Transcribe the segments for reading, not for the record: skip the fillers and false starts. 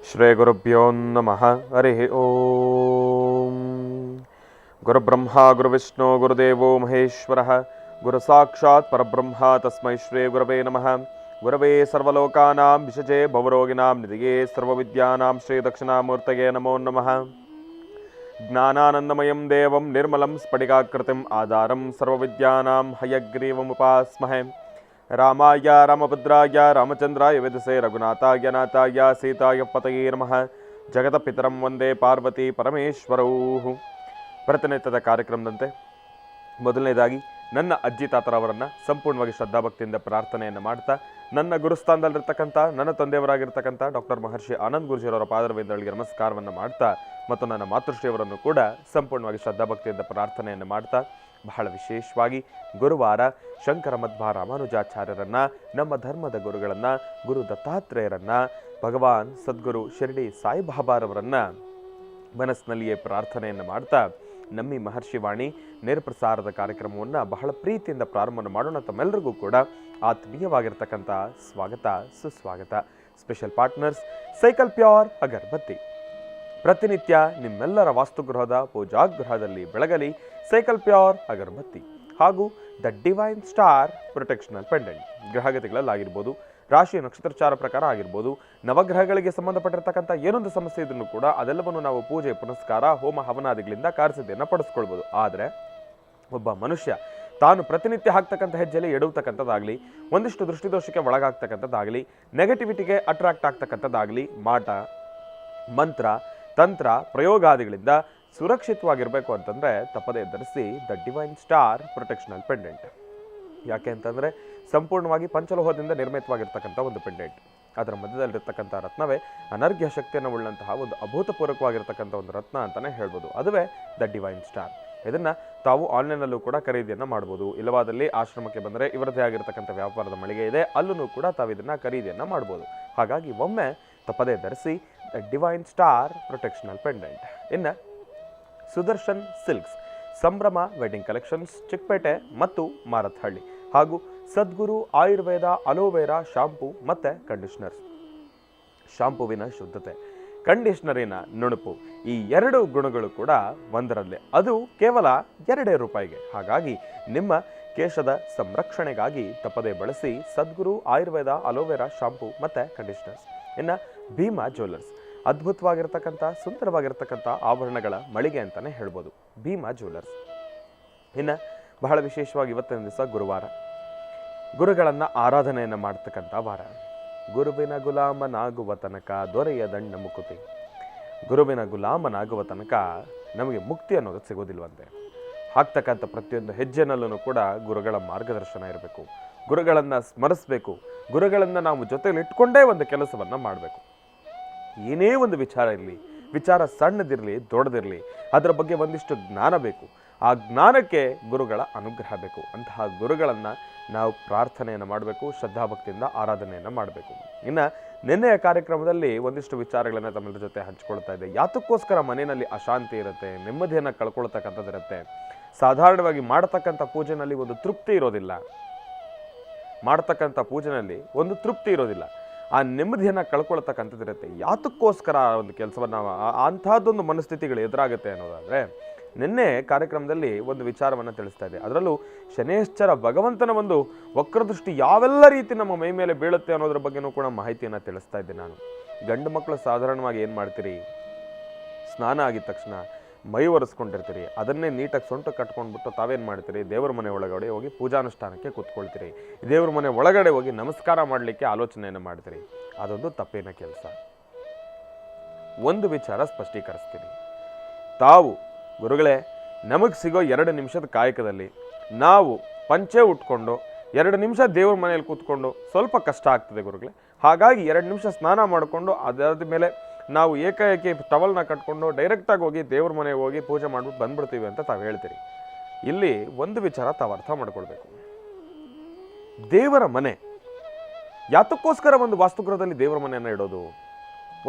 ಶ್ರೀ ಗುರುಭ್ಯೋ ನಮಃ. ಹರಿ ಓಂ. ಗುರುಬ್ರಹ್ಮ ಗುರುವಿಷ್ಣು ಗುರುದೇವೋ ಮಹೇಶ್ವರ ಗುರು ಸಾಕ್ಷಾತ್ ಪರಬ್ರಹ್ಮ ತಸ್ಮೈ ಶ್ರೀ ಗುರವೇ ನಮಃ. ಗುರವೇ ಸರ್ವಲೋಕಾನಾಂ ವಿಷಜೇ ಭವರೋಗಿಣಾಂ ನಿಧಿಯೇ ಸರ್ವವಿದ್ಯಾನಾಂ ಶ್ರೀ ದಕ್ಷಿಣಾಮೂರ್ತಯೇ ನಮೋ ನಮಃ. ಜ್ಞಾನಾನಂದಮಯಂ ದೇವಂ ನಿರ್ಮಲಂ ಸ್ಫಟಿಕಾಕೃತಿಂ ಆಧಾರಂ ಸರ್ವವಿದ್ಯಾನಾಂ ಹಯಗ್ರೀವಮುಪಾಸ್ಮಹೇ. ರಾಮಾಯ ರಾಮಭದ್ರಾಯ ರಾಮಚಂದ್ರಾಯ ವೇದಸೇ ರಘುನಾಥಾಯ ನಾಥಾಯ ಸೀತಾಯ ಪತಯೇ ನಮಃ. ಜಗತಪಿತರಂ ವಂದೇ ಪಾರ್ವತಿ ಪರಮೇಶ್ವರೌ. ಪ್ರತಿನಿತ್ಯದ ಕಾರ್ಯಕ್ರಮದಂತೆ ಮೊದಲನೇದಾಗಿ ನನ್ನ ಅಜ್ಜಿ ತಾತರವರನ್ನು ಸಂಪೂರ್ಣವಾಗಿ ಶ್ರದ್ಧಾಭಕ್ತಿಯಿಂದ ಪ್ರಾರ್ಥನೆಯನ್ನು ಮಾಡ್ತಾ, ನನ್ನ ಗುರುಸ್ಥಾನದಲ್ಲಿರ್ತಕ್ಕಂಥ ನನ್ನ ತಂದೆಯವರಾಗಿರ್ತಕ್ಕಂಥ ಡಾಕ್ಟರ್ ಮಹರ್ಷಿ ಆನಂದ್ ಗುರುಜಿಯವರ ಪಾದರವಿಂದಗಳಿಗೆ ನಮಸ್ಕಾರವನ್ನು ಮಾಡ್ತಾ, ಮತ್ತು ನನ್ನ ಮಾತೃಶ್ರೀಯವರನ್ನು ಕೂಡ ಸಂಪೂರ್ಣವಾಗಿ ಶ್ರದ್ಧಾಭಕ್ತಿಯಿಂದ ಪ್ರಾರ್ಥನೆಯನ್ನು ಮಾಡ್ತಾ, ಬಹಳ ವಿಶೇಷವಾಗಿ ಗುರುವಾರ ಶಂಕರ ಮಧ್ವ ರಾಮಾನುಜಾಚಾರ್ಯರನ್ನು, ನಮ್ಮ ಧರ್ಮದ ಗುರುಗಳನ್ನು, ಗುರು ದತ್ತಾತ್ರೇಯರನ್ನು, ಭಗವಾನ್ ಸದ್ಗುರು ಶಿರಡಿ ಸಾಯಿಬಾಬಾರವರನ್ನು ಮನಸ್ಸಿನಲ್ಲಿಯೇ ಪ್ರಾರ್ಥನೆಯನ್ನು ಮಾಡ್ತಾ, ನಮ್ಮಿ ಮಹರ್ಷಿವಾಣಿ ನೇರಪ್ರಸಾರದ ಕಾರ್ಯಕ್ರಮವನ್ನು ಬಹಳ ಪ್ರೀತಿಯಿಂದ ಪ್ರಾರಂಭ ಮಾಡೋಣ. ತಮ್ಮೆಲ್ಲರಿಗೂ ಕೂಡ ಆತ್ಮೀಯವಾಗಿರ್ತಕ್ಕಂಥ ಸ್ವಾಗತ ಸುಸ್ವಾಗತ. ಸ್ಪೆಷಲ್ ಪಾರ್ಟ್ನರ್ಸ್ ಸೈಕಲ್ ಪ್ಯೂರ್ ಅಗರಬತ್ತಿ. ಪ್ರತಿನಿತ್ಯ ನಿಮ್ಮೆಲ್ಲರ ವಾಸ್ತುಗೃಹದ ಪೂಜಾಗೃಹದಲ್ಲಿ ಬೆಳಗಲಿ ಸೈಕಲ್ ಪ್ಯೂರ್ ಅಗರಬತ್ತಿ ಹಾಗೂ ದ ಡಿವೈನ್ ಸ್ಟಾರ್ ಪ್ರೊಟೆಕ್ಷನಲ್ ಪೆಂಡೆಂಟ್. ಗ್ರಹಗತಿಗಳಲ್ಲಾಗಿರ್ಬೋದು, ರಾಶಿ ನಕ್ಷತ್ರಚಾರ ಪ್ರಕಾರ ಆಗಿರ್ಬೋದು, ನವಗ್ರಹಗಳಿಗೆ ಸಂಬಂಧಪಟ್ಟಿರ್ತಕ್ಕಂಥ ಏನೊಂದು ಸಮಸ್ಯೆ ಇದ್ರೂ ಕೂಡ ಅದೆಲ್ಲವನ್ನು ನಾವು ಪೂಜೆ ಪುನಸ್ಕಾರ ಹೋಮ ಹವನಾದಿಗಳಿಂದ ಕಾರ್ಯಸಿದ್ಧಿಯನ್ನು ಪಡಿಸ್ಕೊಳ್ಬೋದು. ಆದರೆ ಒಬ್ಬ ಮನುಷ್ಯ ತಾನು ಪ್ರತಿನಿತ್ಯ ಹಾಕ್ತಕ್ಕಂಥ ಹೆಜ್ಜೆಯಲ್ಲಿ ಎಡುವತಕ್ಕಂಥದ್ದಾಗಲಿ, ಒಂದಿಷ್ಟು ದೃಷ್ಟಿದೋಷಕ್ಕೆ ಒಳಗಾಗ್ತಕ್ಕಂಥದ್ದಾಗಲಿ, ನೆಗೆಟಿವಿಟಿಗೆ ಅಟ್ರಾಕ್ಟ್ ಆಗ್ತಕ್ಕಂಥದ್ದಾಗಲಿ, ಮಾಟ ಮಂತ್ರ ತಂತ್ರ ಪ್ರಯೋಗಾದಿಗಳಿಂದ ಸುರಕ್ಷಿತವಾಗಿರಬೇಕು ಅಂತಂದರೆ ತಪ್ಪದೇ ಧರಿಸಿ ದ ಡಿವೈನ್ ಸ್ಟಾರ್ ಪ್ರೊಟೆಕ್ಷನಲ್ ಪೆಂಡೆಂಟ್. ಯಾಕೆ ಅಂತಂದರೆ ಸಂಪೂರ್ಣವಾಗಿ ಪಂಚಲೋಹದಿಂದ ನಿರ್ಮಿತವಾಗಿರ್ತಕ್ಕಂಥ ಒಂದು ಪೆಂಡೆಂಟ್. ಅದರ ಮಧ್ಯದಲ್ಲಿರ್ತಕ್ಕಂಥ ರತ್ನವೇ ಅನರ್ಘ್ಯ ಶಕ್ತಿಯನ್ನು ಉಳ್ಳಂತಹ ಒಂದು ಅಭೂತಪೂರ್ವಕವಾಗಿರ್ತಕ್ಕಂಥ ಒಂದು ರತ್ನ ಅಂತಲೇ ಹೇಳ್ಬೋದು. ಅದುವೇ ದ ಡಿವೈನ್ ಸ್ಟಾರ್. ಇದನ್ನು ತಾವು ಆನ್ಲೈನಲ್ಲೂ ಕೂಡ ಖರೀದಿಯನ್ನು ಮಾಡ್ಬೋದು. ಇಲ್ಲವಾದಲ್ಲಿ ಆಶ್ರಮಕ್ಕೆ ಬಂದರೆ ಇವರದೇ ಆಗಿರ್ತಕ್ಕಂಥ ವ್ಯಾಪಾರದ ಮಳಿಗೆ ಇದೆ, ಅಲ್ಲೂ ಕೂಡ ತಾವು ಇದನ್ನು ಖರೀದಿಯನ್ನು ಮಾಡ್ಬೋದು. ಹಾಗಾಗಿ ಒಮ್ಮೆ ತಪ್ಪದೇ ಧರಿಸಿ ದ ಡಿವೈನ್ ಸ್ಟಾರ್ ಪ್ರೊಟೆಕ್ಷನಲ್ ಪೆಂಡೆಂಟ್. ಇನ್ನು ಸುದರ್ಶನ್ ಸಿಲ್ಕ್ಸ್, ಸಂಭ್ರಮ ವೆಡ್ಡಿಂಗ್ ಕಲೆಕ್ಷನ್ಸ್, ಚಿಕ್ಕಪೇಟೆ ಮತ್ತು ಮಾರತ್ಹಳ್ಳಿ, ಹಾಗೂ ಸದ್ಗುರು ಆಯುರ್ವೇದ ಅಲೋವೆರಾ ಶಾಂಪೂ ಮತ್ತು ಕಂಡೀಷ್ನರ್ಸ್. ಶಾಂಪೂವಿನ ಶುದ್ಧತೆ, ಕಂಡೀಷ್ನರಿನ ನುಣುಪು, ಈ ಎರಡು ಗುಣಗಳು ಕೂಡ ಒಂದರಲ್ಲೇ, ಅದು ಕೇವಲ ₹2. ಹಾಗಾಗಿ ನಿಮ್ಮ ಕೇಶದ ಸಂರಕ್ಷಣೆಗಾಗಿ ತಪ್ಪದೇ ಬಳಸಿ ಸದ್ಗುರು ಆಯುರ್ವೇದ ಅಲೋವೆರಾ ಶಾಂಪೂ ಮತ್ತು ಕಂಡೀಷ್ನರ್ಸ್. ಇನ್ನು ಭೀಮಾ ಜ್ಯುವೆಲ್ಲರ್ಸ್, ಅದ್ಭುತವಾಗಿರ್ತಕ್ಕಂಥ ಸುಂದರವಾಗಿರ್ತಕ್ಕಂಥ ಆಭರಣಗಳ ಮಳಿಗೆ ಅಂತಲೇ ಹೇಳ್ಬೋದು ಭೀಮಾ ಜ್ಯುವೆಲ್ಲರ್ಸ್. ಇನ್ನು ಬಹಳ ವಿಶೇಷವಾಗಿ ಇವತ್ತಿನ ದಿವಸ ಗುರುವಾರ, ಗುರುಗಳನ್ನು ಆರಾಧನೆಯನ್ನು ಮಾಡ್ತಕ್ಕಂಥ ವಾರ. ಗುರುವಿನ ಗುಲಾಮನಾಗುವ ತನಕ ದೊರೆಯ ದಂಡ ಮುಕುತಿ. ಗುರುವಿನ ಗುಲಾಮನಾಗುವ ತನಕ ನಮಗೆ ಮುಕ್ತಿ ಅನ್ನೋದು ಸಿಗೋದಿಲ್ವಂತೆ. ಹಾಕ್ತಕ್ಕಂಥ ಪ್ರತಿಯೊಂದು ಹೆಜ್ಜೆನಲ್ಲೂ ಕೂಡ ಗುರುಗಳ ಮಾರ್ಗದರ್ಶನ ಇರಬೇಕು. ಗುರುಗಳನ್ನು ಸ್ಮರಿಸಬೇಕು. ಗುರುಗಳನ್ನು ನಾವು ಜೊತೆಯಲ್ಲಿ ಇಟ್ಕೊಂಡೇ ಒಂದು ಕೆಲಸವನ್ನು ಮಾಡಬೇಕು. ಏನೇ ಒಂದು ವಿಚಾರ ಇರಲಿ, ವಿಚಾರ ಸಣ್ಣದಿರಲಿ ದೊಡ್ಡದಿರಲಿ, ಅದರ ಬಗ್ಗೆ ಒಂದಿಷ್ಟು ಜ್ಞಾನ ಬೇಕು. ಆ ಜ್ಞಾನಕ್ಕೆ ಗುರುಗಳ ಅನುಗ್ರಹ ಬೇಕು. ಅಂತಹ ಗುರುಗಳನ್ನು ನಾವು ಪ್ರಾರ್ಥನೆಯನ್ನು ಮಾಡಬೇಕು, ಶ್ರದ್ಧಾಭಕ್ತಿಯಿಂದ ಆರಾಧನೆಯನ್ನು ಮಾಡಬೇಕು. ಇನ್ನು ನಿನ್ನೆಯ ಕಾರ್ಯಕ್ರಮದಲ್ಲಿ ಒಂದಿಷ್ಟು ವಿಚಾರಗಳನ್ನು ತಮ್ಮೆಲ್ಲರ ಜೊತೆ ಹಂಚ್ಕೊಳ್ತಾ ಇದ್ದೆ. ಯಾತಕ್ಕೋಸ್ಕರ ಮನೆಯಲ್ಲಿ ಅಶಾಂತಿ ಇರುತ್ತೆ, ನೆಮ್ಮದಿಯನ್ನು ಕಳ್ಕೊಳ್ತಕ್ಕಂಥದ್ದಿರುತ್ತೆ. ಸಾಧಾರಣವಾಗಿ ಮಾಡತಕ್ಕಂಥ ಪೂಜೆನಲ್ಲಿ ಒಂದು ತೃಪ್ತಿ ಇರೋದಿಲ್ಲ. ಮಾಡತಕ್ಕಂಥ ಪೂಜೆನಲ್ಲಿ ಒಂದು ತೃಪ್ತಿ ಇರೋದಿಲ್ಲ, ಆ ನೆಮ್ಮದಿಯನ್ನು ಕಳ್ಕೊಳ್ತಕ್ಕಂಥದ್ದಿರುತ್ತೆ. ಯಾತಕ್ಕೋಸ್ಕರ ಒಂದು ಕೆಲಸವನ್ನು ಅಂಥದ್ದೊಂದು ಮನಸ್ಥಿತಿಗಳು ಎದುರಾಗುತ್ತೆ ಅನ್ನೋದಾದರೆ, ನಿನ್ನೆ ಕಾರ್ಯಕ್ರಮದಲ್ಲಿ ಒಂದು ವಿಚಾರವನ್ನು ತಿಳಿಸ್ತಾ ಇದೆ. ಅದರಲ್ಲೂ ಶನೇಶ್ಚರ ಭಗವಂತನ ಒಂದು ವಕ್ರದೃಷ್ಟಿ ಯಾವೆಲ್ಲ ರೀತಿ ನಮ್ಮ ಮೈ ಮೇಲೆ ಬೀಳುತ್ತೆ ಅನ್ನೋದ್ರ ಬಗ್ಗೆನೂ ಕೂಡ ಮಾಹಿತಿಯನ್ನು ತಿಳಿಸ್ತಾ ಇದ್ದೆ ನಾನು. ಗಂಡು ಮಕ್ಕಳು ಸಾಧಾರಣವಾಗಿ ಏನು ಮಾಡ್ತೀರಿ, ಸ್ನಾನ ಆಗಿದ ತಕ್ಷಣ ಮೈ ಒರೆಸ್ಕೊಂಡಿರ್ತೀರಿ, ಅದನ್ನೇ ನೀಟಾಗಿ ಸೊಂಟ ಕಟ್ಕೊಂಡ್ಬಿಟ್ಟು ತಾವೇನು ಮಾಡ್ತೀರಿ, ದೇವರ ಮನೆ ಒಳಗಡೆ ಹೋಗಿ ಪೂಜಾನುಷ್ಠಾನಕ್ಕೆ ಕೂತ್ಕೊಳ್ತೀರಿ. ದೇವರ ಮನೆ ಒಳಗಡೆ ಹೋಗಿ ನಮಸ್ಕಾರ ಮಾಡಲಿಕ್ಕೆ ಆಲೋಚನೆಯನ್ನು ಮಾಡ್ತೀರಿ. ಅದೊಂದು ತಪ್ಪಿನ ಕೆಲಸ. ಒಂದು ವಿಚಾರ ಸ್ಪಷ್ಟೀಕರಿಸ್ತೀನಿ. ತಾವು ಗುರುಗಳೇ, ನಮಗೆ ಸಿಗೋ 2 ನಿಮಿಷದ ಕಾಯಕದಲ್ಲಿ ನಾವು ಪಂಚೆ ಉಟ್ಕೊಂಡು 2 ನಿಮಿಷ ದೇವ್ರ ಮನೆಯಲ್ಲಿ ಕೂತ್ಕೊಂಡು ಸ್ವಲ್ಪ ಕಷ್ಟ ಆಗ್ತದೆ ಗುರುಗಳೇ. ಹಾಗಾಗಿ 2 ನಿಮಿಷ ಸ್ನಾನ ಮಾಡಿಕೊಂಡು ಅದಾದ ಮೇಲೆ ನಾವು ಏಕಾಏಕಿ ಟವಲ್ನ ಕಟ್ಕೊಂಡು ಡೈರೆಕ್ಟಾಗಿ ಹೋಗಿ ದೇವ್ರ ಮನೆಗೆ ಹೋಗಿ ಪೂಜೆ ಮಾಡ್ಬಿಟ್ಟು ಬಂದ್ಬಿಡ್ತೀವಿ ಅಂತ ತಾವು ಹೇಳ್ತೀರಿ. ಇಲ್ಲಿ ಒಂದು ವಿಚಾರ ತಾವು ಅರ್ಥ ಮಾಡ್ಕೊಳ್ಬೇಕು. ದೇವರ ಮನೆ ಯಾತಕ್ಕೋಸ್ಕರ ಒಂದು ವಾಸ್ತುಗೃಹದಲ್ಲಿ ದೇವರ ಮನೆಯನ್ನು ಇಡೋದು?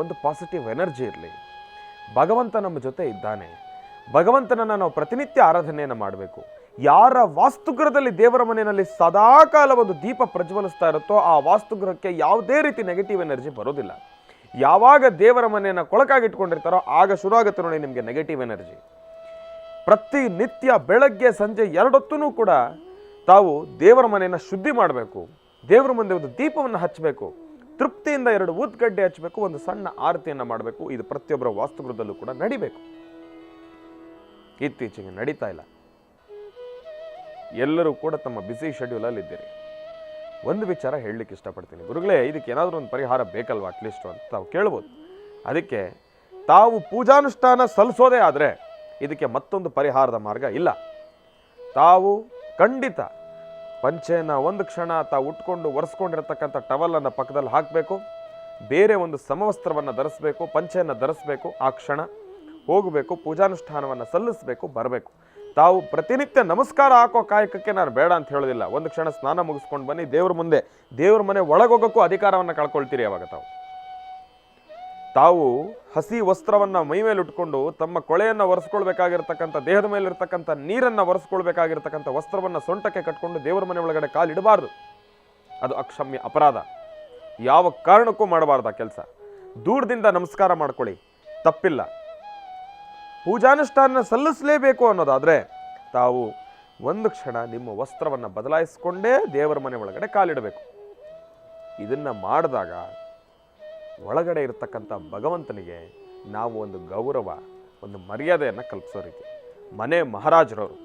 ಒಂದು ಪಾಸಿಟಿವ್ ಎನರ್ಜಿ ಇರಲಿ. ಭಗವಂತ ನಮ್ಮ ಜೊತೆ ಇದ್ದಾನೆ. ಭಗವಂತನನ್ನು ನಾವು ಪ್ರತಿನಿತ್ಯ ಆರಾಧನೆಯನ್ನು ಮಾಡಬೇಕು. ಯಾರ ವಾಸ್ತುಗೃಹದಲ್ಲಿ ದೇವರ ಮನೆಯಲ್ಲಿ ಸದಾಕಾಲ ಒಂದು ದೀಪ ಪ್ರಜ್ವಲಿಸ್ತಾ ಇರುತ್ತೋ ಆ ವಾಸ್ತುಗೃಹಕ್ಕೆ ಯಾವುದೇ ರೀತಿ ನೆಗೆಟಿವ್ ಎನರ್ಜಿ ಬರೋದಿಲ್ಲ. ಯಾವಾಗ ದೇವರ ಮನೆಯನ್ನು ಕೊಳಕಾಗಿಟ್ಕೊಂಡಿರ್ತಾರೋ ಆಗ ಶುರು ಆಗುತ್ತೆ ನೋಡಿ ನಿಮಗೆ ನೆಗೆಟಿವ್ ಎನರ್ಜಿ. ಪ್ರತಿನಿತ್ಯ ಬೆಳಗ್ಗೆ ಸಂಜೆ 2 ಹೊತ್ತೂ ಕೂಡ ತಾವು ದೇವರ ಮನೆಯನ್ನು ಶುದ್ಧಿ ಮಾಡಬೇಕು. ದೇವರ ಮುಂದೆ ಒಂದು ದೀಪವನ್ನು ಹಚ್ಚಬೇಕು, ತೃಪ್ತಿಯಿಂದ 2 ಊದ್ಗಡ್ಡೆ ಹಚ್ಚಬೇಕು, ಒಂದು ಸಣ್ಣ ಆರತಿಯನ್ನು ಮಾಡಬೇಕು. ಇದು ಪ್ರತಿಯೊಬ್ಬರ ವಾಸ್ತುಗೃಹದಲ್ಲೂ ಕೂಡ ನಡಿಬೇಕು. ಇತ್ತೀಚೆಗೆ ನಡೀತಾ ಇಲ್ಲ. ಎಲ್ಲರೂ ಕೂಡ ತಮ್ಮ ಬಿಸಿ ಶೆಡ್ಯೂಲಲ್ಲಿ ಇದ್ದೀರಿ. ಒಂದು ವಿಚಾರ ಹೇಳಲಿಕ್ಕೆ ಇಷ್ಟಪಡ್ತೀನಿ, ಗುರುಗಳೇ ಇದಕ್ಕೆ ಏನಾದರೂ ಒಂದು ಪರಿಹಾರ ಬೇಕಲ್ವ ಅಟ್ಲೀಸ್ಟು ಅಂತ ತಾವು ಕೇಳ್ಬೋದು. ಅದಕ್ಕೆ ತಾವು ಪೂಜಾನುಷ್ಠಾನ ಸಲ್ಲಿಸೋದೇ ಆದರೆ ಇದಕ್ಕೆ ಮತ್ತೊಂದು ಪರಿಹಾರದ ಮಾರ್ಗ ಇಲ್ಲ. ತಾವು ಖಂಡಿತ ಪಂಚೆಯನ್ನು ಒಂದು ಕ್ಷಣ ತಾವು ಉಟ್ಕೊಂಡು ಒರೆಸ್ಕೊಂಡಿರತಕ್ಕಂಥ ಟವಲನ್ನು ಪಕ್ಕದಲ್ಲಿ ಹಾಕಬೇಕು, ಬೇರೆ ಒಂದು ಸಮವಸ್ತ್ರವನ್ನು ಧರಿಸಬೇಕು, ಪಂಚೆಯನ್ನು ಧರಿಸಬೇಕು, ಆ ಕ್ಷಣ ಹೋಗಬೇಕು, ಪೂಜಾನುಷ್ಠಾನವನ್ನು ಸಲ್ಲಿಸಬೇಕು, ಬರಬೇಕು. ತಾವು ಪ್ರತಿನಿತ್ಯ ನಮಸ್ಕಾರ ಹಾಕೋ ಕಾಯಕಕ್ಕೆ ನಾನು ಬೇಡ ಅಂತ ಹೇಳೋದಿಲ್ಲ. ಒಂದು ಕ್ಷಣ ಸ್ನಾನ ಮುಗಿಸ್ಕೊಂಡು ಬನ್ನಿ, ದೇವ್ರ ಮುಂದೆ ದೇವ್ರ ಮನೆ ಒಳಗೋಗೋಕ್ಕೂ ಅಧಿಕಾರವನ್ನು ಕಳ್ಕೊಳ್ತೀರಿ. ಅವಾಗ ತಾವು ಹಸಿ ವಸ್ತ್ರವನ್ನು ಮೈ ಮೇಲೆ ಉಟ್ಕೊಂಡು ತಮ್ಮ ಕೊಳೆಯನ್ನು ಒರೆಸ್ಕೊಳ್ಬೇಕಾಗಿರ್ತಕ್ಕಂಥ, ದೇಹದ ಮೇಲೆ ಇರ್ತಕ್ಕಂಥ ನೀರನ್ನು ಒರೆಸ್ಕೊಳ್ಬೇಕಾಗಿರ್ತಕ್ಕಂಥ ವಸ್ತ್ರವನ್ನು ಸೊಂಟಕ್ಕೆ ಕಟ್ಕೊಂಡು ದೇವರ ಮನೆ ಒಳಗಡೆ ಕಾಲಿಡಬಾರ್ದು. ಅದು ಅಕ್ಷಮ್ಯ ಅಪರಾಧ. ಯಾವ ಕಾರಣಕ್ಕೂ ಮಾಡಬಾರ್ದು ಆ ಕೆಲಸ. ದೂರದಿಂದ ನಮಸ್ಕಾರ ಮಾಡ್ಕೊಳ್ಳಿ, ತಪ್ಪಿಲ್ಲ. ಪೂಜಾನುಷ್ಠಾನ ಸಲ್ಲಿಸಲೇಬೇಕು ಅನ್ನೋದಾದರೆ ತಾವು ಒಂದು ಕ್ಷಣ ನಿಮ್ಮ ವಸ್ತ್ರವನ್ನು ಬದಲಾಯಿಸಿಕೊಂಡೇ ದೇವರ ಮನೆ ಒಳಗಡೆ ಕಾಲಿಡಬೇಕು. ಇದನ್ನು ಮಾಡಿದಾಗ ಒಳಗಡೆ ಇರತಕ್ಕಂಥ ಭಗವಂತನಿಗೆ ನಾವು ಒಂದು ಗೌರವ, ಒಂದು ಮರ್ಯಾದೆಯನ್ನು ಕಲ್ಪಿಸೋ ರೀತಿ. ಮನೆ ಮಹಾರಾಜರವರು,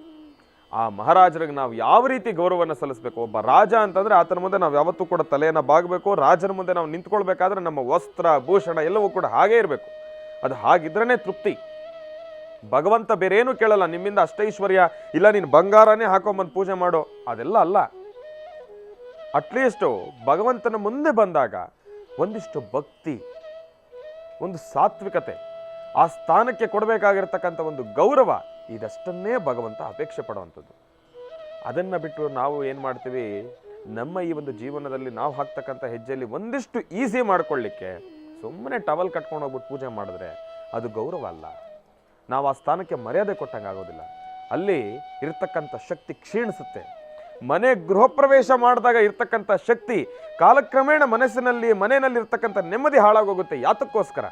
ಆ ಮಹಾರಾಜರಿಗೆ ನಾವು ಯಾವ ರೀತಿ ಗೌರವವನ್ನು ಸಲ್ಲಿಸಬೇಕು. ಒಬ್ಬ ರಾಜ ಅಂತಂದರೆ ಆತನ ಮುಂದೆ ನಾವು ಯಾವತ್ತೂ ಕೂಡ ತಲೆಯನ್ನು ಬಾಗಬೇಕು. ರಾಜನ ಮುಂದೆ ನಾವು ನಿಂತ್ಕೊಳ್ಬೇಕಾದ್ರೆ ನಮ್ಮ ವಸ್ತ್ರ ಭೂಷಣ ಎಲ್ಲವೂ ಕೂಡ ಹಾಗೇ ಇರಬೇಕು. ಅದು ಹಾಗಿದ್ರೇ ತೃಪ್ತಿ. ಭಗವಂತ ಬೇರೇನು ಕೇಳಲ್ಲ, ನಿಮ್ಮಿಂದ ಅಷ್ಟೈಶ್ವರ್ಯ ಇಲ್ಲ, ನೀನು ಬಂಗಾರನೇ ಹಾಕೊಂಬಂದು ಪೂಜೆ ಮಾಡೋ, ಅದೆಲ್ಲ ಅಲ್ಲ. ಅಟ್ಲೀಸ್ಟು ಭಗವಂತನ ಮುಂದೆ ಬಂದಾಗ ಒಂದಿಷ್ಟು ಭಕ್ತಿ, ಒಂದು ಸಾತ್ವಿಕತೆ, ಆ ಸ್ಥಾನಕ್ಕೆ ಕೊಡಬೇಕಾಗಿರ್ತಕ್ಕಂಥ ಒಂದು ಗೌರವ, ಇದಷ್ಟನ್ನೇ ಭಗವಂತ ಅಪೇಕ್ಷೆ ಪಡುವಂಥದ್ದು. ಅದನ್ನು ಬಿಟ್ಟು ನಾವು ಏನು ಮಾಡ್ತೀವಿ, ನಮ್ಮ ಈ ಒಂದು ಜೀವನದಲ್ಲಿ ನಾವು ಹಾಕ್ತಕ್ಕಂಥ ಹೆಜ್ಜೆಯಲ್ಲಿ ಒಂದಿಷ್ಟು ಈಸಿ ಮಾಡ್ಕೊಳ್ಳಿಕ್ಕೆ ಸುಮ್ಮನೆ ಟವಲ್ ಕಟ್ಕೊಂಡು ಹೋಗ್ಬಿಟ್ಟು ಪೂಜೆ ಮಾಡಿದ್ರೆ ಅದು ಗೌರವ ಅಲ್ಲ. ನಾವು ಆ ಸ್ಥಾನಕ್ಕೆ ಮರ್ಯಾದೆ ಕೊಟ್ಟಂಗೆ ಆಗೋದಿಲ್ಲ. ಅಲ್ಲಿ ಇರ್ತಕ್ಕಂಥ ಶಕ್ತಿ ಕ್ಷೀಣಿಸುತ್ತೆ. ಮನೆ ಗೃಹ ಪ್ರವೇಶ ಮಾಡಿದಾಗ ಇರ್ತಕ್ಕಂಥ ಶಕ್ತಿ ಕಾಲಕ್ರಮೇಣ ಮನೆಯಲ್ಲಿ ಇರ್ತಕ್ಕಂಥ ನೆಮ್ಮದಿ ಹಾಳಾಗೋಗುತ್ತೆ. ಯಾತಕ್ಕೋಸ್ಕರ?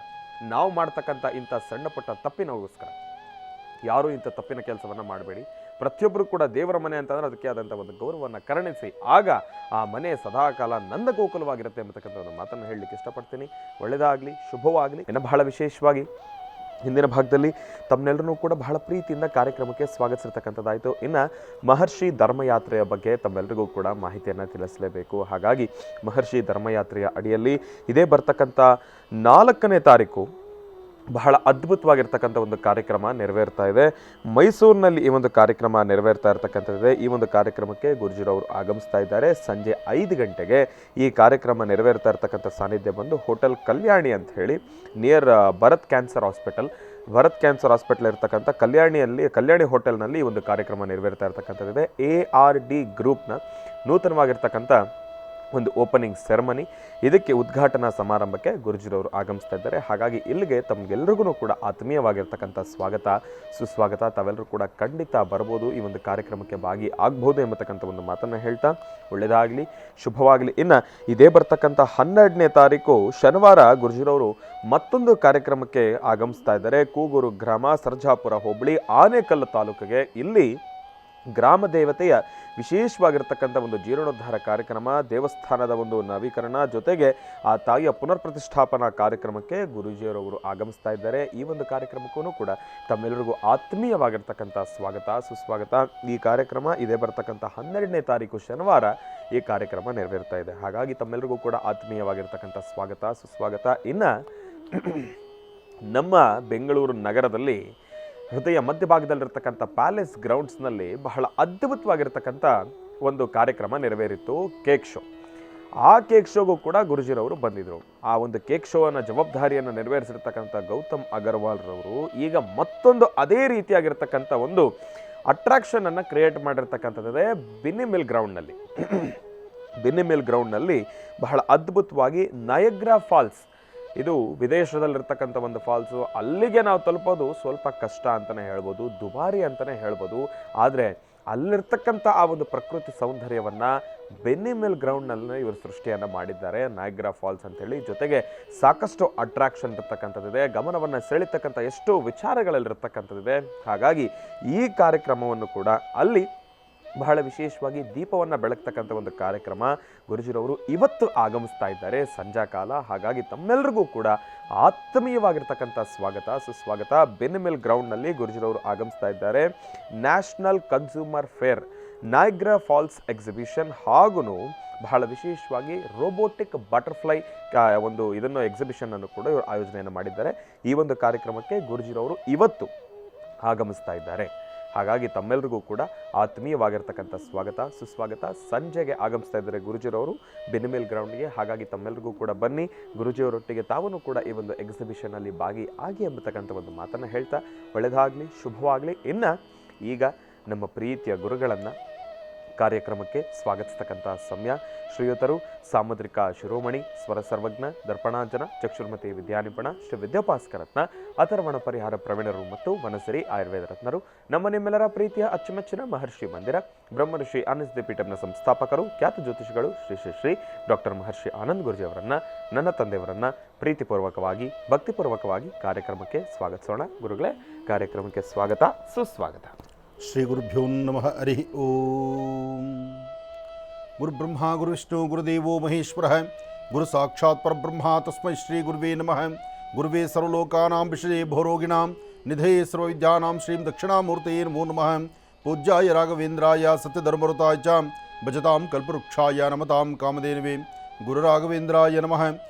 ನಾವು ಮಾಡ್ತಕ್ಕಂಥ ಇಂಥ ಸಣ್ಣ ಪುಟ್ಟ ತಪ್ಪಿನಗೋಸ್ಕರ. ಯಾರೂ ಇಂಥ ತಪ್ಪಿನ ಕೆಲಸವನ್ನು ಮಾಡಬೇಡಿ. ಪ್ರತಿಯೊಬ್ಬರು ಕೂಡ ದೇವರ ಮನೆ ಅಂತಂದ್ರೆ ಅದಕ್ಕೆ ಆದಂಥ ಒಂದು ಗೌರವವನ್ನು ಕರುಣಿಸಿ, ಆಗ ಆ ಮನೆ ಸದಾಕಾಲ ನಂದಗೋಕುಲವಾಗಿರುತ್ತೆ ಎಂಬತಕ್ಕಂಥ ಒಂದು ಮಾತನ್ನು ಹೇಳಲಿಕ್ಕೆ ಇಷ್ಟಪಡ್ತೀನಿ. ಒಳ್ಳೆಯದಾಗಲಿ, ಶುಭವಾಗಲಿ. ಇನ್ನು ಬಹಳ ವಿಶೇಷವಾಗಿ ಹಿಂದಿನ ಭಾಗದಲ್ಲಿ ತಮ್ಮೆಲ್ಲರೂ ಕೂಡ ಬಹಳ ಪ್ರೀತಿಯಿಂದ ಕಾರ್ಯಕ್ರಮಕ್ಕೆ ಸ್ವಾಗತಿಸಿರ್ತಕ್ಕಂಥದ್ದಾಯಿತು. ಇನ್ನು ಮಹರ್ಷಿ ಧರ್ಮಯಾತ್ರೆಯ ಬಗ್ಗೆ ತಮ್ಮೆಲ್ಲರಿಗೂ ಕೂಡ ಮಾಹಿತಿಯನ್ನು ತಿಳಿಸಲೇಬೇಕು. ಹಾಗಾಗಿ ಮಹರ್ಷಿ ಧರ್ಮಯಾತ್ರೆಯ ಅಡಿಯಲ್ಲಿ ಇದೇ ಬರ್ತಕ್ಕಂಥ 4ನೇ ತಾರೀಕು ಬಹಳ ಅದ್ಭುತವಾಗಿರ್ತಕ್ಕಂಥ ಒಂದು ಕಾರ್ಯಕ್ರಮ ನೆರವೇರ್ತಾ ಇದೆ. ಮೈಸೂರಿನಲ್ಲಿ ಈ ಒಂದು ಕಾರ್ಯಕ್ರಮ ನೆರವೇರ್ತಾ ಇರ್ತಕ್ಕಂಥದ್ದಿದೆ. ಈ ಒಂದು ಕಾರ್ಯಕ್ರಮಕ್ಕೆ ಗುರುಜಿರವರು ಆಗಮಿಸ್ತಾ ಇದ್ದಾರೆ. ಸಂಜೆ 5 ಗಂಟೆಗೆ ಈ ಕಾರ್ಯಕ್ರಮ ನೆರವೇರ್ತಾ ಇರ್ತಕ್ಕಂಥ ಸಾನ್ನಿಧ್ಯ ಬಂದು ಹೋಟೆಲ್ ಕಲ್ಯಾಣಿ ಅಂತ ಹೇಳಿ, ನಿಯರ್ ಭರತ್ ಕ್ಯಾನ್ಸರ್ ಹಾಸ್ಪಿಟಲ್ ಇರ್ತಕ್ಕಂಥ ಕಲ್ಯಾಣಿ ಹೋಟೆಲ್ನಲ್ಲಿ ಈ ಒಂದು ಕಾರ್ಯಕ್ರಮ ನೆರವೇರ್ತಾ ಇರ್ತಕ್ಕಂಥದ್ದಿದೆ. ARD ಗ್ರೂಪ್ನ ನೂತನವಾಗಿರ್ತಕ್ಕಂಥ ಒಂದು ಓಪನಿಂಗ್ ಸೆರೆಮನಿ, ಇದಕ್ಕೆ ಉದ್ಘಾಟನಾ ಸಮಾರಂಭಕ್ಕೆ ಗುರುಜಿರವರು ಆಗಮಿಸ್ತಾ ಇದ್ದಾರೆ. ಹಾಗಾಗಿ ಇಲ್ಲಿಗೆ ತಮಗೆಲ್ಲರಿಗೂ ಕೂಡ ಆತ್ಮೀಯವಾಗಿರ್ತಕ್ಕಂಥ ಸ್ವಾಗತ, ಸುಸ್ವಾಗತ. ತಾವೆಲ್ಲರೂ ಕೂಡ ಖಂಡಿತ ಬರ್ಬೋದು, ಈ ಒಂದು ಕಾರ್ಯಕ್ರಮಕ್ಕೆ ಭಾಗಿ ಆಗ್ಬೋದು ಎಂಬತಕ್ಕಂಥ ಒಂದು ಮಾತನ್ನು ಹೇಳ್ತಾ ಒಳ್ಳೆಯದಾಗಲಿ, ಶುಭವಾಗಲಿ. ಇನ್ನು ಇದೇ ಬರ್ತಕ್ಕಂಥ 12ನೇ ತಾರೀಕು ಶನಿವಾರ ಗುರುಜಿರವರು ಮತ್ತೊಂದು ಕಾರ್ಯಕ್ರಮಕ್ಕೆ ಆಗಮಿಸ್ತಾ ಇದ್ದಾರೆ. ಕೂಗೂರು ಗ್ರಾಮ, ಸರ್ಜಾಪುರ ಹೋಬಳಿ, ಆನೇಕಲ್ಲು ತಾಲೂಕಿಗೆ. ಇಲ್ಲಿ ಗ್ರಾಮ ದೇವತೆಯ ವಿಶೇಷವಾಗಿರ್ತಕ್ಕಂಥ ಒಂದು ಜೀರ್ಣೋದ್ಧಾರ ಕಾರ್ಯಕ್ರಮ, ದೇವಸ್ಥಾನದ ಒಂದು ನವೀಕರಣ, ಜೊತೆಗೆ ಆ ತಾಯಿಯ ಪುನರ್ ಪ್ರತಿಷ್ಠಾಪನಾ ಕಾರ್ಯಕ್ರಮಕ್ಕೆ ಗುರೂಜಿಯವರವರು ಆಗಮಿಸ್ತಾ ಇದ್ದಾರೆ. ಈ ಒಂದು ಕಾರ್ಯಕ್ರಮಕ್ಕೂ ಕೂಡ ತಮ್ಮೆಲ್ಲರಿಗೂ ಆತ್ಮೀಯವಾಗಿರ್ತಕ್ಕಂಥ ಸ್ವಾಗತ, ಸುಸ್ವಾಗತ. ಈ ಕಾರ್ಯಕ್ರಮ ಇದೇ ಬರ್ತಕ್ಕಂಥ 12ನೇ ತಾರೀಕು ಶನಿವಾರ ಈ ಕಾರ್ಯಕ್ರಮ ನೆರವೇರ್ತಾ ಇದೆ. ಹಾಗಾಗಿ ತಮ್ಮೆಲ್ಲರಿಗೂ ಕೂಡ ಆತ್ಮೀಯವಾಗಿರ್ತಕ್ಕಂಥ ಸ್ವಾಗತ, ಸುಸ್ವಾಗತ. ಇನ್ನು ನಮ್ಮ ಬೆಂಗಳೂರು ನಗರದಲ್ಲಿ ಹೃದಯ ಮಧ್ಯಭಾಗದಲ್ಲಿರ್ತಕ್ಕಂಥ ಪ್ಯಾಲೇಸ್ ಗ್ರೌಂಡ್ಸ್ನಲ್ಲಿ ಬಹಳ ಅದ್ಭುತವಾಗಿರ್ತಕ್ಕಂಥ ಒಂದು ಕಾರ್ಯಕ್ರಮ ನೆರವೇರಿತ್ತು, ಕೇಕ್ ಶೋ. ಆ ಕೇಕ್ ಶೋಗೂ ಕೂಡ ಗುರುಜಿರವರು ಬಂದಿದ್ದರು. ಆ ಒಂದು ಕೇಕ್ ಶೋನ ಜವಾಬ್ದಾರಿಯನ್ನು ನೆರವೇರಿಸಿರ್ತಕ್ಕಂಥ ಗೌತಮ್ ಅಗರ್ವಾಲ್ರವರು ಈಗ ಮತ್ತೊಂದು ಅದೇ ರೀತಿಯಾಗಿರ್ತಕ್ಕಂಥ ಒಂದು ಅಟ್ರಾಕ್ಷನನ್ನು ಕ್ರಿಯೇಟ್ ಮಾಡಿರ್ತಕ್ಕಂಥದ್ದೇ ಬಿನ್ನಿ ಮಿಲ್ ಗ್ರೌಂಡ್ನಲ್ಲಿ ಬಹಳ ಅದ್ಭುತವಾಗಿ ನಯಗ್ರಾ ಫಾಲ್ಸ್, ಇದು ವಿದೇಶದಲ್ಲಿರ್ತಕ್ಕಂಥ ಒಂದು ಫಾಲ್ಸು. ಅಲ್ಲಿಗೆ ನಾವು ತಲುಪೋದು ಸ್ವಲ್ಪ ಕಷ್ಟ ಅಂತಲೇ ಹೇಳ್ಬೋದು, ದುಬಾರಿ ಅಂತಲೇ ಹೇಳ್ಬೋದು. ಆದರೆ ಅಲ್ಲಿರ್ತಕ್ಕಂಥ ಆ ಒಂದು ಪ್ರಕೃತಿ ಸೌಂದರ್ಯವನ್ನು ಬೆನ್ನಿಮಿಲ್ ಗ್ರೌಂಡ್ನಲ್ಲಿ ಇವರು ಸೃಷ್ಟಿಯನ್ನು ಮಾಡಿದ್ದಾರೆ. ನಯಾಗ್ರಾ ಫಾಲ್ಸ್ ಅಂತೇಳಿ, ಜೊತೆಗೆ ಸಾಕಷ್ಟು ಅಟ್ರಾಕ್ಷನ್ ಇರ್ತಕ್ಕಂಥದ್ದಿದೆ, ಗಮನವನ್ನು ಸೆಳೀತಕ್ಕಂಥ ಎಷ್ಟೋ ವಿಚಾರಗಳಲ್ಲಿರ್ತಕ್ಕಂಥದ್ದಿದೆ. ಹಾಗಾಗಿ ಈ ಕಾರ್ಯಕ್ರಮವನ್ನು ಕೂಡ ಅಲ್ಲಿ ಬಹಳ ವಿಶೇಷವಾಗಿ ದೀಪವನ್ನು ಬೆಳಗ್ತಕ್ಕಂಥ ಒಂದು ಕಾರ್ಯಕ್ರಮ ಗುರುಜಿರವರು ಇವತ್ತು ಆಗಮಿಸ್ತಾ ಇದ್ದಾರೆ ಸಂಜಾಕಾಲ. ಹಾಗಾಗಿ ತಮ್ಮೆಲ್ಲರಿಗೂ ಕೂಡ ಆತ್ಮೀಯವಾಗಿರ್ತಕ್ಕಂಥ ಸ್ವಾಗತ ಸುಸ್ವಾಗತ. ಬೆನ್ನಿಮಿಲ್ ಗ್ರೌಂಡ್ನಲ್ಲಿ ಗುರುಜಿರವರು ಆಗಮಿಸ್ತಾ ಇದ್ದಾರೆ. National consumer fair, Niagara Falls exhibition ಹಾಗೂ ಬಹಳ ವಿಶೇಷವಾಗಿ ರೋಬೋಟಿಕ್ ಬಟರ್ಫ್ಲೈ ಒಂದು ಇದನ್ನು ಎಕ್ಸಿಬಿಷನ್ ಕೂಡ ಇವರು ಆಯೋಜನೆಯನ್ನು ಮಾಡಿದ್ದಾರೆ. ಈ ಒಂದು ಕಾರ್ಯಕ್ರಮಕ್ಕೆ ಗುರುಜಿರವರು ಇವತ್ತು ಆಗಮಿಸ್ತಾ ಇದ್ದಾರೆ. ಹಾಗಾಗಿ ತಮ್ಮೆಲ್ಲರಿಗೂ ಕೂಡ ಆತ್ಮೀಯವಾಗಿರ್ತಕ್ಕಂಥ ಸ್ವಾಗತ ಸುಸ್ವಾಗತ. ಸಂಜೆಗೆ ಆಗಮಿಸ್ತಾ ಇದ್ದಾರೆ ಗುರುಜಿರವರು ಬೆನ್ನಿಮಿಲ್ ಗ್ರೌಂಡ್ಗೆ. ಹಾಗಾಗಿ ತಮ್ಮೆಲ್ಲರಿಗೂ ಕೂಡ ಬನ್ನಿ, ಗುರುಜಿಯವರೊಟ್ಟಿಗೆ ತಾವೂ ಕೂಡ ಈ ಒಂದು ಎಕ್ಸಿಬಿಷನಲ್ಲಿ ಭಾಗಿಯಾಗಿ ಎಂಬತಕ್ಕಂಥ ಒಂದು ಮಾತನ್ನು ಹೇಳ್ತಾ ಒಳ್ಳೆಯದಾಗಲಿ, ಶುಭವಾಗಲಿ. ಇನ್ನು ಈಗ ನಮ್ಮ ಪ್ರೀತಿಯ ಗುರುಗಳನ್ನು ಕಾರ್ಯಕ್ರಮಕ್ಕೆ ಸ್ವಾಗತಿಸ್ತಕ್ಕಂಥ ಸಮಯ. ಶ್ರೀಯುತರು ಸಾಮುದ್ರಿಕ ಶಿರೋಮಣಿ, ಸ್ವರ ಸರ್ವಜ್ಞ, ದರ್ಪಣಾಂಜನ, ಚಕ್ಷುರ್ಮತಿ ವಿದ್ಯಾನಿಪುಣ, ಶ್ರೀ ವಿದ್ಯಾಭಾಸ್ಕರತ್ನ, ಅಥರ್ವಣ ಪರಿಹಾರ ಪ್ರವೀಣರು ಮತ್ತು ವನಸರಿ ಆಯುರ್ವೇದ ರತ್ನರು, ನಮ್ಮ ನಿಮ್ಮೆಲ್ಲರ ಪ್ರೀತಿಯ ಅಚ್ಚುಮೆಚ್ಚಿನ ಮಹರ್ಷಿ ಮಂದಿರ ಬ್ರಹ್ಮರ್ಷಿ ಆನಂದ ಪೀಠಂನ ಸಂಸ್ಥಾಪಕರು, ಖ್ಯಾತ ಜ್ಯೋತಿಷಿಗಳು ಶ್ರೀ ಶ್ರೀ ಶ್ರೀ ಡಾಕ್ಟರ್ ಮಹರ್ಷಿ ಆನಂದ್ ಗುರುಜಿ ಅವರನ್ನು, ನನ್ನ ತಂದೆಯವರನ್ನು ಪ್ರೀತಿಪೂರ್ವಕವಾಗಿ ಭಕ್ತಿಪೂರ್ವಕವಾಗಿ ಕಾರ್ಯಕ್ರಮಕ್ಕೆ ಸ್ವಾಗತಿಸೋಣ. ಗುರುಗಳೇ, ಕಾರ್ಯಕ್ರಮಕ್ಕೆ ಸ್ವಾಗತ ಸುಸ್ವಾಗತ. ಶ್ರೀ ಗುರುಭ್ಯೋ ನಮಃ. ಹರಿ ಓಂ. ಗುರುಬ್ರಹ್ಮ ಗುರುವಿಷ್ಣು ಗುರುದೇವೋ ಮಹೇಶ್ವರ, ಗುರು ಸಾಕ್ಷಾತ್ ಪರಬ್ರಹ್ಮ ತಸ್ಮೈ ಶ್ರೀ ಗುರುವೇ ನಮಃ. ಗುರುವೇ ಸರ್ವಲೋಕಾನಾಂ ವಿಷಯೇ ಭವರೋಗಿಣಾಂ ನಿಧಯೇ ಸರ್ವವಿದ್ಯಾನಾಂ ಶ್ರೀಂ ದಕ್ಷಿಣಾಮೂರ್ತಯೇ ನಮೋ ನಮಃ. ಪೂಜ್ಯಾಯ ರಾಘವೇಂದ್ರಾಯ ಸತ್ಯಧರ್ಮರತಾಯ ಚ ಭಜತಾಂ ಕಲ್ಪವೃಕ್ಷಾಯ ನಮತಾಂ ಕಾಮಧೇನವೇ. ಗುರುರಾಘವೇಂದ್ರಾಯ ನಮಃ,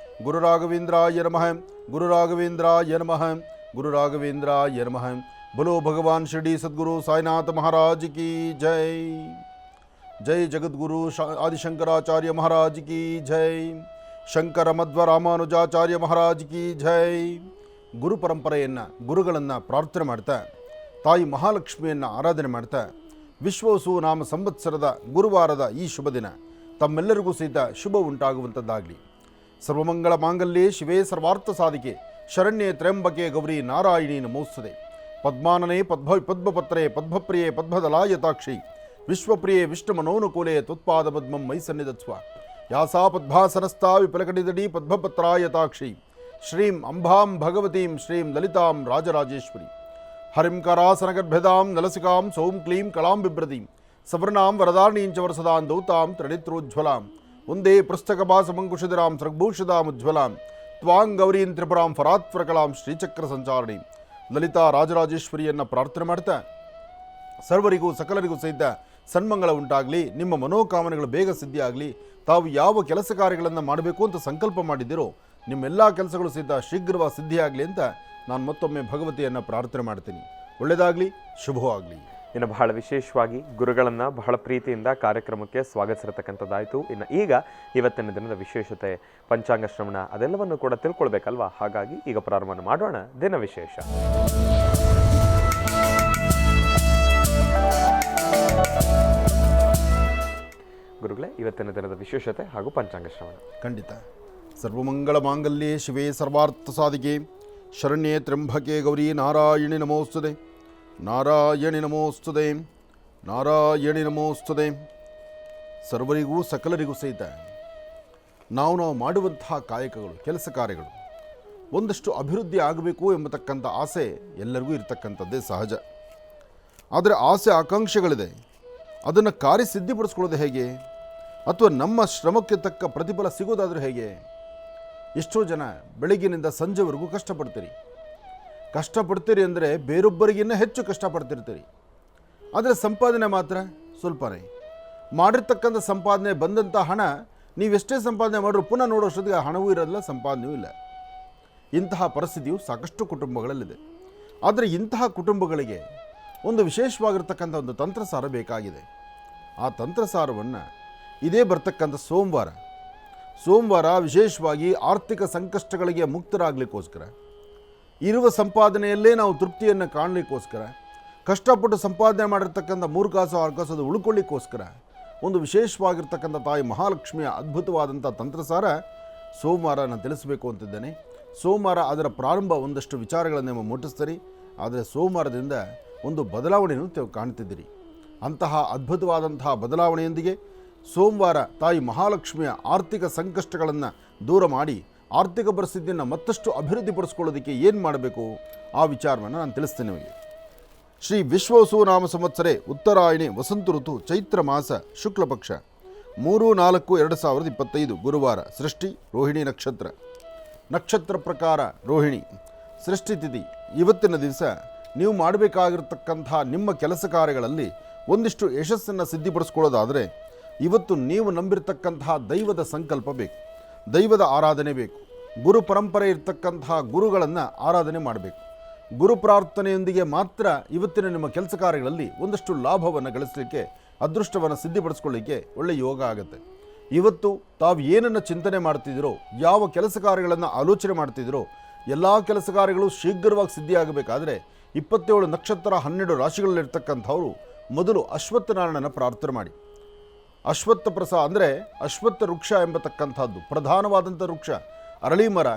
ಗುರುರಾಘವೇಂದ್ರಾಯ ನಮಃ, ಗುರುರಾಘವೇಂದ್ರಾಯ ನಮಃ, ಗುರುರಾಘವೇಂದ್ರಾಯ ನಮಃ. बोलो भगवान शिरडी सद्गुरु साईनाथ महाराज की जय. जय जगद्गुरु आदिशंकराचार्य महाराज की जय. ಶಂಕರ ಮಧ್ವ ರಾಮಾನುಜಾಚಾರ್ಯ ಮಹಾರಾಜ್ ಕಿ ಜೈ. ಗುರು ಪರಂಪರೆಯನ್ನು ಗುರುಗಳನ್ನು ಪ್ರಾರ್ಥನೆ ಮಾಡ್ತಾ, ತಾಯಿ ಮಹಾಲಕ್ಷ್ಮಿಯನ್ನು ಆರಾಧನೆ ಮಾಡ್ತಾ, ವಿಶ್ವವಸು ನಾಮ ಸಂವತ್ಸರದ ಗುರುವಾರದ ಈ ಶುಭ ದಿನ ತಮ್ಮೆಲ್ಲರಿಗೂ ಸಹಿತ ಶುಭ ಉಂಟಾಗುವಂಥದ್ದಾಗಲಿ. ಸರ್ವಮಂಗಳ ಮಾಂಗಲ್ಯೆ ಶಿವೇ ಸರ್ವಾರ್ಥ ಸಾಧಿಕೆ ಶರಣ್ಯೆ ತ್ರ್ಯಂಬಕೆ ಗೌರಿ ನಾರಾಯಣಿ ನಮೋಸ್ತುತೆ. ಪದ್ಮಾನನೆ ಪದ್ಮಪತ್ರೆ ಪದ್ಮಪ್ರಿಯೆ ಪದ್ಮದಲಾಯತಾಕ್ಷಿ ವಿಶ್ವಪ್ರಿಯೆ ವಿಷ್ಣುಮನೋನುಕೂಲೆ ತ್ವತ್ಪಾದ ಪದ್ಮಂ ಮೈ ಸನ್ನಿಧತ್ಸ್ವ. ಯಾಸಾ ಪದ್ಮಾಸನಸ್ಥಾ ವಿಪಲಕಟಿದಡಿ ಪದ್ಮಪತ್ರಾಯತಾಕ್ಷಿ ಶ್ರೀಂ ಅಂಬಾಂ ಭಗವತೀಂ ಶ್ರೀಂ ಲಲಿತಾಂ ರಾಜರಾಜೇಶ್ವರಿ. ಹರಿಂ ಕರಾಸನಗರ್ಭ್ಯದಾಂ ನಲಸಿಕಾಂ ಸೌಂ ಕ್ಲೀಂ ಕಳಾಂ ಬಿಭ್ರತೀಂ ಸವರ್ಣಾಂ ವರದಾರ್ಣೀಂಚ ವರಸದಾಂ ದೌತಾಂ ತ್ರಿನೇತ್ರೋಜ್ವಲಾಂ ಒಂದೇ ಪುಸ್ತಕಭಾಸಮಂಕುಶಿಧರಾಂ ಸೃಗ್ಭೂಷಿತಾಮುಜ್ವಲಾಂ ತ್ವಾಂ ಗೌರೀಂ ತ್ರಿಪುರಾಂ ಫರಾತ್ವರಕಲಾಂ ಶ್ರೀಚಕ್ರ ಸಂಚಾರಣಿ ಲಲಿತಾ ರಾಜರಾಜೇಶ್ವರಿಯನ್ನು ಪ್ರಾರ್ಥನೆ ಮಾಡ್ತಾ, ಸರ್ವರಿಗೂ ಸಕಲರಿಗೂ ಸಹಿತ ಸನ್ಮಂಗಳ ಉಂಟಾಗಲಿ, ನಿಮ್ಮ ಮನೋಕಾಮನೆಗಳು ಬೇಗ ಸಿದ್ಧಿಯಾಗಲಿ. ತಾವು ಯಾವ ಕೆಲಸ ಕಾರ್ಯಗಳನ್ನು ಮಾಡಬೇಕು ಅಂತ ಸಂಕಲ್ಪ ಮಾಡಿದ್ದೀರೋ ನಿಮ್ಮೆಲ್ಲ ಕೆಲಸಗಳು ಸಹಿತ ಶೀಘ್ರವಾಗಿ ಸಿದ್ಧಿಯಾಗಲಿ ಅಂತ ನಾನು ಮತ್ತೊಮ್ಮೆ ಭಗವತಿಯನ್ನು ಪ್ರಾರ್ಥನೆ ಮಾಡ್ತೀನಿ. ಒಳ್ಳೆಯದಾಗಲಿ, ಶುಭವಾಗಲಿ. ಇನ್ನು ಬಹಳ ವಿಶೇಷವಾಗಿ ಗುರುಗಳನ್ನು ಬಹಳ ಪ್ರೀತಿಯಿಂದ ಕಾರ್ಯಕ್ರಮಕ್ಕೆ ಸ್ವಾಗತಿಸಿರತಕ್ಕಂಥದ್ದಾಯಿತು. ಇನ್ನು ಈಗ ಇವತ್ತಿನ ದಿನದ ವಿಶೇಷತೆ, ಪಂಚಾಂಗ ಶ್ರವಣ ಅದೆಲ್ಲವನ್ನು ಕೂಡ ತಿಳ್ಕೊಳ್ಬೇಕಲ್ವಾ. ಹಾಗಾಗಿ ಈಗ ಪ್ರಾರಂಭ ಮಾಡೋಣ ದಿನ ವಿಶೇಷ. ಗುರುಗಳೇ, ಇವತ್ತಿನ ದಿನದ ವಿಶೇಷತೆ ಹಾಗೂ ಪಂಚಾಂಗ ಶ್ರವಣ. ಖಂಡಿತ. ಸರ್ವಮಂಗಳ ಮಾಂಗಲ್ಯೆ ಶಿವೇ ಸರ್ವಾರ್ಥ ಸಾಧಿಕೆ ಶರಣ್ಯೇ ತ್ರ್ಯಂಬಕೆ ಗೌರಿ ನಾರಾಯಣಿ ನಮೋಸ್ತುತೆ. ನಾರಾಯಣಿ ನಮೋಸ್ತುತೆ, ನಾರಾಯಣಿ ನಮೋಸ್ತುತೆ. ಸರ್ವರಿಗೂ ಸಕಲರಿಗೂ ಸಹಿತ ನಾವು ಮಾಡುವಂತಹ ಕಾಯಕಗಳು, ಕೆಲಸ ಕಾರ್ಯಗಳು ಒಂದಷ್ಟು ಅಭಿವೃದ್ಧಿ ಆಗಬೇಕು ಎಂಬತಕ್ಕಂಥ ಆಸೆ ಎಲ್ಲರಿಗೂ ಇರತಕ್ಕಂಥದ್ದೇ ಸಹಜ. ಆದರೆ ಆಸೆ ಆಕಾಂಕ್ಷೆಗಳಿದೆ, ಅದನ್ನು ಕಾರ್ಯಸಿದ್ಧಿಪಡಿಸ್ಕೊಳ್ಳೋದು ಹೇಗೆ, ಅಥವಾ ನಮ್ಮ ಶ್ರಮಕ್ಕೆ ತಕ್ಕ ಪ್ರತಿಫಲ ಸಿಗೋದಾದರೂ ಹೇಗೆ? ಎಷ್ಟೋ ಜನ ಬೆಳಗ್ಗಿನಿಂದ ಸಂಜೆವರೆಗೂ ಕಷ್ಟಪಡ್ತೀರಿ ಅಂದರೆ ಬೇರೊಬ್ಬರಿಗಿನ್ನ ಹೆಚ್ಚು ಕಷ್ಟಪಡ್ತಿರ್ತೀರಿ. ಆದರೆ ಸಂಪಾದನೆ ಮಾತ್ರ ಸ್ವಲ್ಪನೇ. ಮಾಡಿರ್ತಕ್ಕಂಥ ಸಂಪಾದನೆ ಬಂದಂಥ ಹಣ ನೀವೆಷ್ಟೇ ಸಂಪಾದನೆ ಮಾಡಿದ್ರು ಪುನಃ ನೋಡೋಷ್ಟೊತ್ತಿಗೆ ಹಣವೂ ಇರೋದಿಲ್ಲ, ಸಂಪಾದನೆಯೂ ಇಲ್ಲ. ಇಂತಹ ಪರಿಸ್ಥಿತಿಯು ಸಾಕಷ್ಟು ಕುಟುಂಬಗಳಲ್ಲಿದೆ. ಆದರೆ ಇಂತಹ ಕುಟುಂಬಗಳಿಗೆ ಒಂದು ವಿಶೇಷವಾಗಿರ್ತಕ್ಕಂಥ ಒಂದು ತಂತ್ರಸಾರ ಬೇಕಾಗಿದೆ. ಆ ತಂತ್ರಸಾರವನ್ನು ಇದೇ ಬರ್ತಕ್ಕಂಥ ಸೋಮವಾರ ವಿಶೇಷವಾಗಿ ಆರ್ಥಿಕ ಸಂಕಷ್ಟಗಳಿಗೆ ಮುಕ್ತರಾಗಲಿಕ್ಕೋಸ್ಕರ, ಇರುವ ಸಂಪಾದನೆಯಲ್ಲೇ ನಾವು ತೃಪ್ತಿಯನ್ನು ಕಾಣಲಿಕ್ಕೋಸ್ಕರ, ಕಷ್ಟಪಟ್ಟು ಸಂಪಾದನೆ ಮಾಡಿರ್ತಕ್ಕಂಥ 3 ಕಾಸು 6 ಕಾಸು ಅದು ಉಳ್ಕೊಳ್ಳಿಕ್ಕೋಸ್ಕರ ಒಂದು ವಿಶೇಷವಾಗಿರ್ತಕ್ಕಂಥ ತಾಯಿ ಮಹಾಲಕ್ಷ್ಮಿಯ ಅದ್ಭುತವಾದಂಥ ತಂತ್ರಸಾರ ಸೋಮವಾರ ನಾನು ತಿಳಿಸಬೇಕು ಅಂತಿದ್ದೇನೆ. ಸೋಮವಾರ ಅದರ ಪ್ರಾರಂಭ ಒಂದಷ್ಟು ವಿಚಾರಗಳನ್ನು ಮುಟ್ಟಿಸ್ತೀರಿ. ಆದರೆ ಸೋಮವಾರದಿಂದ ಒಂದು ಬದಲಾವಣೆಯನ್ನು ಕಾಣ್ತಿದ್ದೀರಿ. ಅಂತಹ ಅದ್ಭುತವಾದಂತಹ ಬದಲಾವಣೆಯೊಂದಿಗೆ ಸೋಮವಾರ ತಾಯಿ ಮಹಾಲಕ್ಷ್ಮಿಯ ಆರ್ಥಿಕ ಸಂಕಷ್ಟಗಳನ್ನು ದೂರ ಮಾಡಿ ಆರ್ಥಿಕ ಪರಿಸ್ಥಿತಿಯನ್ನು ಮತ್ತಷ್ಟು ಅಭಿವೃದ್ಧಿಪಡಿಸ್ಕೊಳ್ಳೋದಕ್ಕೆ ಏನು ಮಾಡಬೇಕು ಆ ವಿಚಾರವನ್ನು ನಾನು ತಿಳಿಸ್ತೇನೆ ನಿಮಗೆ. ಶ್ರೀ ವಿಶ್ವವಸುನಾಮ ಸಂವತ್ಸರೆ ಉತ್ತರಾಯಣಿ ವಸಂತ ಋತು ಚೈತ್ರ ಮಾಸ ಶುಕ್ಲ ಪಕ್ಷ 3-4-2025 ಗುರುವಾರ. ಸೃಷ್ಟಿ ರೋಹಿಣಿ ನಕ್ಷತ್ರ. ನಕ್ಷತ್ರ ಪ್ರಕಾರ ರೋಹಿಣಿ. ಸೃಷ್ಟಿ ತಿಥಿ. ಇವತ್ತಿನ ದಿವಸ ನೀವು ಮಾಡಬೇಕಾಗಿರ್ತಕ್ಕಂಥ ನಿಮ್ಮ ಕೆಲಸ ಕಾರ್ಯಗಳಲ್ಲಿ ಒಂದಿಷ್ಟು ಯಶಸ್ಸನ್ನು ಸಿದ್ಧಿಪಡಿಸ್ಕೊಳ್ಳೋದಾದರೆ ಇವತ್ತು ನೀವು ನಂಬಿರ್ತಕ್ಕಂತಹ ದೈವದ ಸಂಕಲ್ಪ ಬೇಕು, ದೈವದ ಆರಾಧನೆ ಬೇಕು. ಗುರು ಪರಂಪರೆ ಇರ್ತಕ್ಕಂತಹ ಗುರುಗಳನ್ನು ಆರಾಧನೆ ಮಾಡಬೇಕು. ಗುರು ಪ್ರಾರ್ಥನೆಯೊಂದಿಗೆ ಮಾತ್ರ ಇವತ್ತಿನ ನಿಮ್ಮ ಕೆಲಸ ಕಾರ್ಯಗಳಲ್ಲಿ ಒಂದಷ್ಟು ಲಾಭವನ್ನು ಗಳಿಸಲಿಕ್ಕೆ, ಅದೃಷ್ಟವನ್ನು ಸಿದ್ಧಿಪಡಿಸ್ಕೊಳ್ಳಿಕ್ಕೆ ಒಳ್ಳೆಯ ಯೋಗ ಆಗುತ್ತೆ. ಇವತ್ತು ತಾವು ಏನನ್ನು ಚಿಂತನೆ ಮಾಡ್ತಿದ್ದೀರೋ, ಯಾವ ಕೆಲಸ ಕಾರ್ಯಗಳನ್ನು ಆಲೋಚನೆ ಮಾಡ್ತಿದ್ದೀರೋ ಎಲ್ಲ ಕೆಲಸ ಕಾರ್ಯಗಳು ಶೀಘ್ರವಾಗಿ ಸಿದ್ಧಿಯಾಗಬೇಕಾದ್ರೆ 27 ನಕ್ಷತ್ರ 12 ರಾಶಿಗಳಲ್ಲಿರ್ತಕ್ಕಂಥವರು ಮೊದಲು ಅಶ್ವತ್ಥನಾರಾಯಣನ ಪ್ರಾರ್ಥನೆ ಮಾಡಿ. ಅಶ್ವತ್ಥ ಅಂದರೆ ಅಶ್ವತ್ಥ ವೃಕ್ಷ ಎಂಬತಕ್ಕಂಥದ್ದು ಪ್ರಧಾನವಾದಂಥ ವೃಕ್ಷ. ಅರಳಿ ಮರ,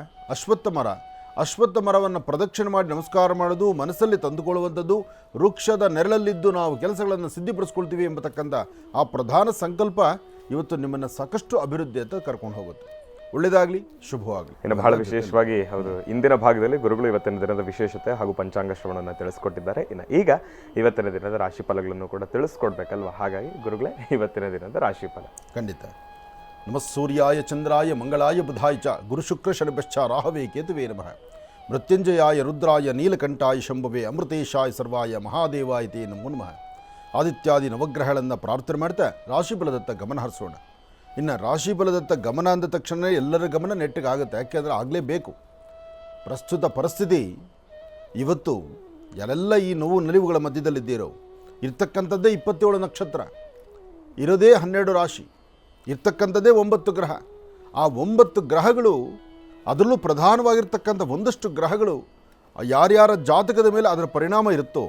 ಅಶ್ವತ್ಥ ಮರವನ್ನು ಪ್ರದಕ್ಷಿಣೆ ಮಾಡಿ ನಮಸ್ಕಾರ ಮಾಡೋದು, ಮನಸ್ಸಲ್ಲಿ ತಂದುಕೊಳ್ಳುವಂಥದ್ದು, ವೃಕ್ಷದ ನೆರಳಲ್ಲಿದ್ದು ನಾವು ಕೆಲಸಗಳನ್ನು ಸಿದ್ಧಿಪಡಿಸ್ಕೊಳ್ತೀವಿ ಎಂಬತಕ್ಕಂಥ ಆ ಪ್ರಧಾನ ಸಂಕಲ್ಪ ಇವತ್ತು ನಿಮ್ಮನ್ನು ಸಾಕಷ್ಟು ಅಭಿವೃದ್ಧಿ ಅಂತ ಕರ್ಕೊಂಡು ಹೋಗುತ್ತೆ. ಒಳ್ಳೆಯದಾಗಲಿ, ಶುಭವಾಗಲಿ. ಇನ್ನು ಬಹಳ ವಿಶೇಷವಾಗಿ ಹೌದು, ಇಂದಿನ ಭಾಗದಲ್ಲಿ ಗುರುಗಳು ಇವತ್ತಿನ ದಿನದ ವಿಶೇಷತೆ ಹಾಗೂ ಪಂಚಾಂಗ ಶ್ರವಣವನ್ನು ತಿಳಿಸ್ಕೊಟ್ಟಿದ್ದಾರೆ. ಇನ್ನು ಈಗ ಇವತ್ತಿನ ದಿನದ ರಾಶಿ ಫಲಗಳನ್ನು ಕೂಡ ತಿಳಿಸ್ಕೊಡ್ಬೇಕಲ್ವ, ಹಾಗಾಗಿ ಗುರುಗಳೇ ಇವತ್ತಿನ ದಿನದ ರಾಶಿ ಫಲ. ಖಂಡಿತ. ನಮಃ ಸೂರ್ಯಾಯ ಚಂದ್ರಾಯ ಮಂಗಳಾಯ ಬುಧಾಯ ಚ ಗುರು ಶುಕ್ರ ಶನಿಶ್ಚ ರಾಹವೇ ಕೇತುವೇ ನಮಃ. ಮೃತ್ಯುಂಜಯಾಯ ರುದ್ರಾಯ ನೀಲಕಂಠಾಯ ಶಂಭವೇ ಅಮೃತೇಶಾಯ ಸರ್ವಾಯ ಮಹಾದೇವಾಯ ತೇ ನಮೋ ನಮಃ. ಆದಿತ್ಯಾದಿ ನವಗ್ರಹಗಳನ್ನು ಪ್ರಾರ್ಥನೆ ಮಾಡ್ತಾ ರಾಶಿಫಲದತ್ತ ಗಮನ ಹರಿಸೋಣ. ಇನ್ನು ರಾಶಿಫಲದತ್ತ ಗಮನ ಅಂದ ತಕ್ಷಣ ಎಲ್ಲರ ಗಮನ ನೆಟ್ಟಗಾಗುತ್ತೆ. ಯಾಕೆಂದರೆ ಆಗಲೇಬೇಕು. ಪ್ರಸ್ತುತ ಪರಿಸ್ಥಿತಿ ಇವತ್ತು ಯಾರೆಲ್ಲ ಈ ನೋವು ನಲಿವುಗಳ ಮಧ್ಯದಲ್ಲಿದ್ದೀರೋ, ಇರ್ತಕ್ಕಂಥದ್ದೇ 27 ನಕ್ಷತ್ರ, ಇರೋದೇ 12 ರಾಶಿ, ಇರ್ತಕ್ಕಂಥದ್ದೇ 9 ಗ್ರಹ. ಆ 9 ಗ್ರಹಗಳು, ಅದರಲ್ಲೂ ಪ್ರಧಾನವಾಗಿರ್ತಕ್ಕಂಥ ಒಂದಷ್ಟು ಗ್ರಹಗಳು ಯಾರ್ಯಾರ ಜಾತಕದ ಮೇಲೆ ಅದರ ಪರಿಣಾಮ ಇರುತ್ತೋ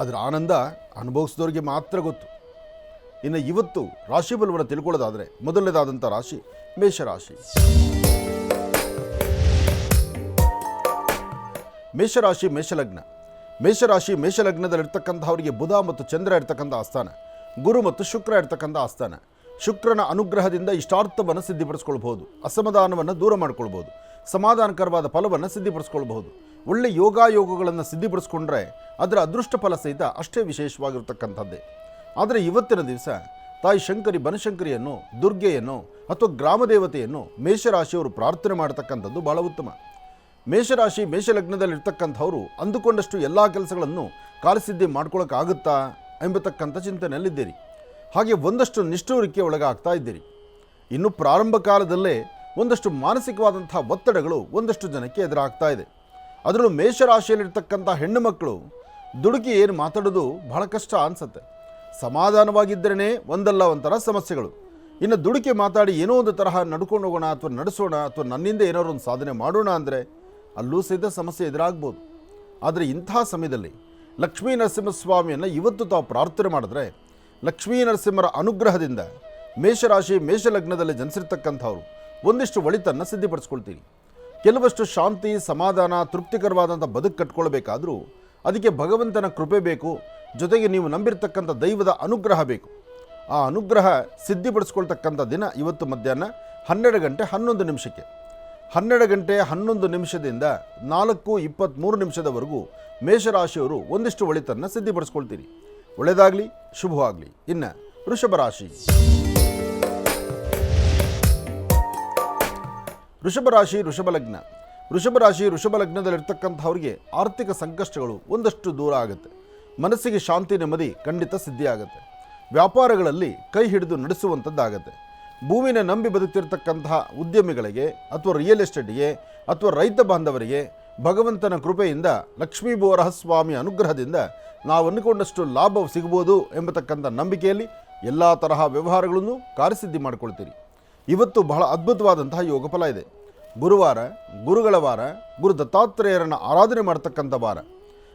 ಅದರ ಆನಂದ ಅನುಭವಿಸಿದವ್ರಿಗೆ ಮಾತ್ರ ಗೊತ್ತು. ಇನ್ನು ಇವತ್ತು ರಾಶಿ ಬಲವನ್ನು ತಿಳ್ಕೊಳ್ಳೋದಾದರೆ ಮೊದಲನೇದಾದಂಥ ರಾಶಿ ಮೇಷರಾಶಿ. ಮೇಷರಾಶಿ ಮೇಷಲಗ್ನ. ಮೇಷಲಗ್ನದಲ್ಲಿರ್ತಕ್ಕಂಥವರಿಗೆ ಬುಧ ಮತ್ತು ಚಂದ್ರ ಇರ್ತಕ್ಕಂಥ ಆಸ್ಥಾನ, ಗುರು ಮತ್ತು ಶುಕ್ರ ಇರ್ತಕ್ಕಂಥ ಆಸ್ಥಾನ. ಶುಕ್ರನ ಅನುಗ್ರಹದಿಂದ ಇಷ್ಟಾರ್ಥವನ್ನು ಸಿದ್ಧಿಪಡಿಸ್ಕೊಳ್ಬಹುದು, ಅಸಮಾಧಾನವನ್ನು ದೂರ ಮಾಡ್ಕೊಳ್ಬೋದು, ಸಮಾಧಾನಕರವಾದ ಫಲವನ್ನು ಸಿದ್ಧಿಪಡಿಸ್ಕೊಳ್ಬಹುದು. ಒಳ್ಳೆ ಯೋಗಗಳನ್ನು ಸಿದ್ಧಿಪಡಿಸ್ಕೊಂಡ್ರೆ ಅದರ ಅದೃಷ್ಟ ಫಲ ಸಹಿತ ಅಷ್ಟೇ ವಿಶೇಷವಾಗಿರ್ತಕ್ಕಂಥದ್ದೇ. ಆದರೆ ಇವತ್ತಿನ ದಿವಸ ತಾಯಿ ಶಂಕರಿ ಬನಶಂಕರಿಯನ್ನು, ದುರ್ಗೆಯನ್ನು ಅಥವಾ ಗ್ರಾಮ ದೇವತೆಯನ್ನು ಮೇಷರಾಶಿಯವರು ಪ್ರಾರ್ಥನೆ ಮಾಡತಕ್ಕಂಥದ್ದು ಬಹಳ ಉತ್ತಮ. ಮೇಷರಾಶಿ ಮೇಷಲಗ್ನದಲ್ಲಿರ್ತಕ್ಕಂಥವರು ಅಂದುಕೊಂಡಷ್ಟು ಎಲ್ಲ ಕೆಲಸಗಳನ್ನು ಕಾರ್ಯಸಿದ್ಧಿ ಮಾಡ್ಕೊಳ್ಳೋಕ್ಕಾಗುತ್ತಾ ಎಂಬತಕ್ಕಂಥ ಚಿಂತನೆಯಲ್ಲಿದ್ದೀರಿ. ಹಾಗೆ ಒಂದಷ್ಟು ನಿಷ್ಠೂರಕ್ಕೆ ಒಳಗಾಗ್ತಾ ಇದ್ದೀರಿ. ಇನ್ನು ಪ್ರಾರಂಭ ಕಾಲದಲ್ಲೇ ಒಂದಷ್ಟು ಮಾನಸಿಕವಾದಂಥ ಒತ್ತಡಗಳು ಒಂದಷ್ಟು ಜನಕ್ಕೆ ಎದುರಾಗ್ತಾ ಇದೆ. ಅದರಲ್ಲೂ ಮೇಷರಾಶಿಯಲ್ಲಿರ್ತಕ್ಕಂಥ ಹೆಣ್ಣು ಮಕ್ಕಳು ದುಡುಕಿ ಏನು ಮಾತಾಡೋದು ಬಹಳ ಕಷ್ಟ ಅನಿಸುತ್ತೆ. ಸಮಾಧಾನವಾಗಿದ್ದರೇ ಒಂದಲ್ಲ ಒಂಥರ ಸಮಸ್ಯೆಗಳು. ಇನ್ನು ದುಡುಕಿ ಮಾತಾಡಿ ಏನೋ ಒಂದು ತರಹ ನಡ್ಕೊಂಡು ಹೋಗೋಣ ಅಥವಾ ನಡೆಸೋಣ ಅಥವಾ ನನ್ನಿಂದ ಏನಾದ್ರು ಒಂದು ಸಾಧನೆ ಮಾಡೋಣ ಅಂದರೆ ಅಲ್ಲೂ ಸಹಿತ ಸಮಸ್ಯೆ ಎದುರಾಗ್ಬೋದು. ಆದರೆ ಇಂಥ ಸಮಯದಲ್ಲಿ ಲಕ್ಷ್ಮೀ ನರಸಿಂಹಸ್ವಾಮಿಯನ್ನು ಇವತ್ತು ತಾವು ಪ್ರಾರ್ಥನೆ ಮಾಡಿದ್ರೆ ಲಕ್ಷ್ಮೀ ನರಸಿಂಹರ ಅನುಗ್ರಹದಿಂದ ಮೇಷರಾಶಿ ಮೇಷಲಗ್ನದಲ್ಲಿ ಜನಿಸಿರ್ತಕ್ಕಂಥವ್ರು ಒಂದಿಷ್ಟು ಒಳಿತನ್ನು ಸಿದ್ಧಿಪಡಿಸ್ಕೊಳ್ತೀರಿ. ಕೆಲವಷ್ಟು ಶಾಂತಿ, ಸಮಾಧಾನ, ತೃಪ್ತಿಕರವಾದಂಥ ಬದುಕು ಕಟ್ಕೊಳ್ಬೇಕಾದ್ರೂ ಅದಕ್ಕೆ ಭಗವಂತನ ಕೃಪೆ ಬೇಕು, ಜೊತೆಗೆ ನೀವು ನಂಬಿರ್ತಕ್ಕಂಥ ದೈವದ ಅನುಗ್ರಹ ಬೇಕು. ಆ ಅನುಗ್ರಹ ಸಿದ್ಧಿಪಡಿಸ್ಕೊಳ್ತಕ್ಕಂಥ ದಿನ ಇವತ್ತು ಮಧ್ಯಾಹ್ನ 12:11 12:11 4:23 ಮೇಷರಾಶಿಯವರು ಒಂದಿಷ್ಟು ಒಳಿತನ್ನು ಸಿದ್ಧಿಪಡಿಸ್ಕೊಳ್ತೀರಿ. ಒಳ್ಳೆಯದಾಗಲಿ, ಶುಭವಾಗಲಿ. ಇನ್ನು ವೃಷಭ ರಾಶಿ. ವೃಷಭ ಲಗ್ನದಲ್ಲಿರ್ತಕ್ಕಂಥವ್ರಿಗೆ ಆರ್ಥಿಕ ಸಂಕಷ್ಟಗಳು ಒಂದಷ್ಟು ದೂರ ಆಗುತ್ತೆ. ಮನಸ್ಸಿಗೆ ಶಾಂತಿ, ನೆಮ್ಮದಿ ಖಂಡಿತ ಸಿದ್ಧಿಯಾಗುತ್ತೆ. ವ್ಯಾಪಾರಗಳಲ್ಲಿ ಕೈ ಹಿಡಿದು ನಡೆಸುವಂಥದ್ದಾಗತ್ತೆ. ಭೂಮಿನ ನಂಬಿ ಬದುಕ್ತಿರ್ತಕ್ಕಂತಹ ಉದ್ಯಮಿಗಳಿಗೆ ಅಥವಾ ರಿಯಲ್ ಎಸ್ಟೇಟ್ಗೆ ಅಥವಾ ರೈತ ಬಾಂಧವರಿಗೆ ಭಗವಂತನ ಕೃಪೆಯಿಂದ ಲಕ್ಷ್ಮೀ ಬೋರಹಸ್ವಾಮಿ ಅನುಗ್ರಹದಿಂದ ನಾವು ಅಂದುಕೊಂಡಷ್ಟು ಲಾಭ ಸಿಗ್ಬೋದು ಎಂಬತಕ್ಕಂಥ ನಂಬಿಕೆಯಲ್ಲಿ ಎಲ್ಲ ತರಹ ವ್ಯವಹಾರಗಳನ್ನು ಕಾರ್ಯಸಿದ್ಧಿ ಮಾಡಿಕೊಳ್ತೀರಿ. ಇವತ್ತು ಬಹಳ ಅದ್ಭುತವಾದಂತಹ ಯೋಗ ಫಲ ಇದೆ. ಗುರುವಾರ, ಗುರುಗಳ ವಾರ, ಗುರು ದತ್ತಾತ್ರೇಯರನ್ನು ಆರಾಧನೆ ಮಾಡ್ತಕ್ಕಂಥ ವಾರ.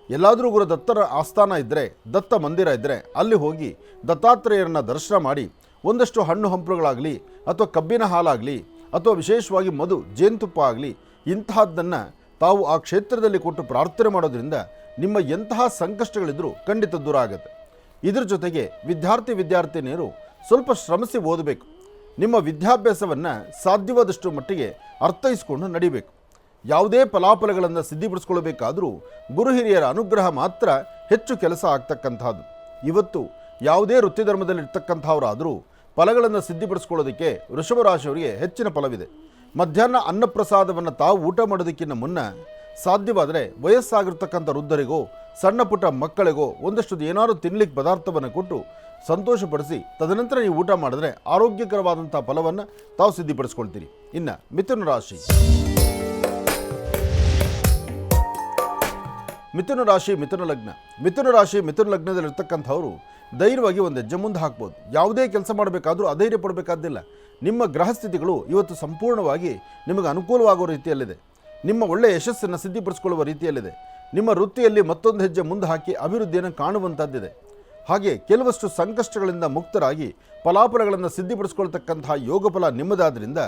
ಎಲ್ಲಾದರೂ ಗುರು ದತ್ತರ ಆಸ್ಥಾನ ಇದ್ದರೆ, ದತ್ತ ಮಂದಿರ ಇದ್ದರೆ ಅಲ್ಲಿ ಹೋಗಿ ದತ್ತಾತ್ರೇಯರನ್ನು ದರ್ಶನ ಮಾಡಿ ಒಂದಷ್ಟು ಹಣ್ಣು ಹಂಪಲುಗಳಾಗಲಿ ಅಥವಾ ಕಬ್ಬಿನ ಹಾಲಾಗಲಿ ಅಥವಾ ವಿಶೇಷವಾಗಿ ಮಧು, ಜೇನುತುಪ್ಪ ಆಗಲಿ ಇಂತಹದ್ದನ್ನು ತಾವು ಆ ಕ್ಷೇತ್ರದಲ್ಲಿ ಕೊಟ್ಟು ಪ್ರಾರ್ಥನೆ ಮಾಡೋದ್ರಿಂದ ನಿಮ್ಮ ಎಂತಹ ಸಂಕಷ್ಟಗಳಿದ್ರೂ ಖಂಡಿತ ದೂರ ಆಗುತ್ತೆ. ಇದರ ಜೊತೆಗೆ ವಿದ್ಯಾರ್ಥಿನಿಯರು ಸ್ವಲ್ಪ ಶ್ರಮಿಸಿ ಓದಬೇಕು. ನಿಮ್ಮ ವಿದ್ಯಾಭ್ಯಾಸವನ್ನು ಸಾಧ್ಯವಾದಷ್ಟು ಮಟ್ಟಿಗೆ ಅರ್ಥೈಸಿಕೊಂಡು ನಡಿಬೇಕು. ಯಾವುದೇ ಫಲಾಫಲಗಳನ್ನು ಸಿದ್ಧಿಪಡಿಸ್ಕೊಳ್ಬೇಕಾದರೂ ಗುರು ಹಿರಿಯರ ಅನುಗ್ರಹ ಮಾತ್ರ ಹೆಚ್ಚು ಕೆಲಸ ಆಗ್ತಕ್ಕಂಥದ್ದು. ಇವತ್ತು ಯಾವುದೇ ವೃತ್ತಿ ಧರ್ಮದಲ್ಲಿರ್ತಕ್ಕಂಥವರಾದರೂ ಫಲಗಳನ್ನು ಸಿದ್ಧಿಪಡಿಸ್ಕೊಳ್ಳೋದಕ್ಕೆ ವೃಷಭ ರಾಶಿಯವರಿಗೆ ಹೆಚ್ಚಿನ ಫಲವಿದೆ. ಮಧ್ಯಾಹ್ನ ಅನ್ನಪ್ರಸಾದವನ್ನು ತಾವು ಊಟ ಮಾಡೋದಕ್ಕಿಂತ ಮುನ್ನ ಸಾಧ್ಯವಾದರೆ ವಯಸ್ಸಾಗಿರ್ತಕ್ಕಂಥ ವೃದ್ಧರಿಗೋ ಸಣ್ಣ ಪುಟ್ಟ ಮಕ್ಕಳಿಗೋ ಒಂದಷ್ಟು ಏನಾದರೂ ತಿನ್ನಲಿಕ್ಕೆ ಪದಾರ್ಥವನ್ನು ಕೊಟ್ಟು ಸಂತೋಷಪಡಿಸಿ ತದನಂತರ ನೀವು ಊಟ ಮಾಡಿದ್ರೆ ಆರೋಗ್ಯಕರವಾದಂಥ ಫಲವನ್ನು ತಾವು ಸಿದ್ಧಿಪಡಿಸ್ಕೊಳ್ತೀರಿ. ಇನ್ನು ಮಿಥುನ ರಾಶಿ, ಮಿಥುನ ರಾಶಿ ಮಿಥುನ ಲಗ್ನದಲ್ಲಿರ್ತಕ್ಕಂಥವರು ಧೈರ್ಯವಾಗಿ ಒಂದು ಹೆಜ್ಜೆ ಮುಂದೆ ಹಾಕ್ಬೋದು. ಯಾವುದೇ ಕೆಲಸ ಮಾಡಬೇಕಾದ್ರೂ ಅಧೈರ್ಯ ಪಡಬೇಕಾದ್ದಿಲ್ಲ. ನಿಮ್ಮ ಗ್ರಹಸ್ಥಿತಿಗಳು ಇವತ್ತು ಸಂಪೂರ್ಣವಾಗಿ ನಿಮಗೆ ಅನುಕೂಲವಾಗುವ ರೀತಿಯಲ್ಲಿದೆ. ನಿಮ್ಮ ಒಳ್ಳೆಯ ಯಶಸ್ಸನ್ನು ಸಿದ್ಧಿಪಡಿಸಿಕೊಳ್ಳುವ ರೀತಿಯಲ್ಲಿದೆ. ನಿಮ್ಮ ವೃತ್ತಿಯಲ್ಲಿ ಮತ್ತೊಂದು ಹೆಜ್ಜೆ ಮುಂದೆ ಹಾಕಿ ಅಭಿವೃದ್ಧಿಯನ್ನು ಕಾಣುವಂಥದ್ದಿದೆ. ಹಾಗೆ ಕೆಲವಷ್ಟು ಸಂಕಷ್ಟಗಳಿಂದ ಮುಕ್ತರಾಗಿ ಫಲಾಫಲಗಳನ್ನು ಸಿದ್ಧಿಪಡಿಸ್ಕೊಳ್ತಕ್ಕಂತಹ ಯೋಗಫಲ ನಿಮ್ಮದಾದ್ದರಿಂದ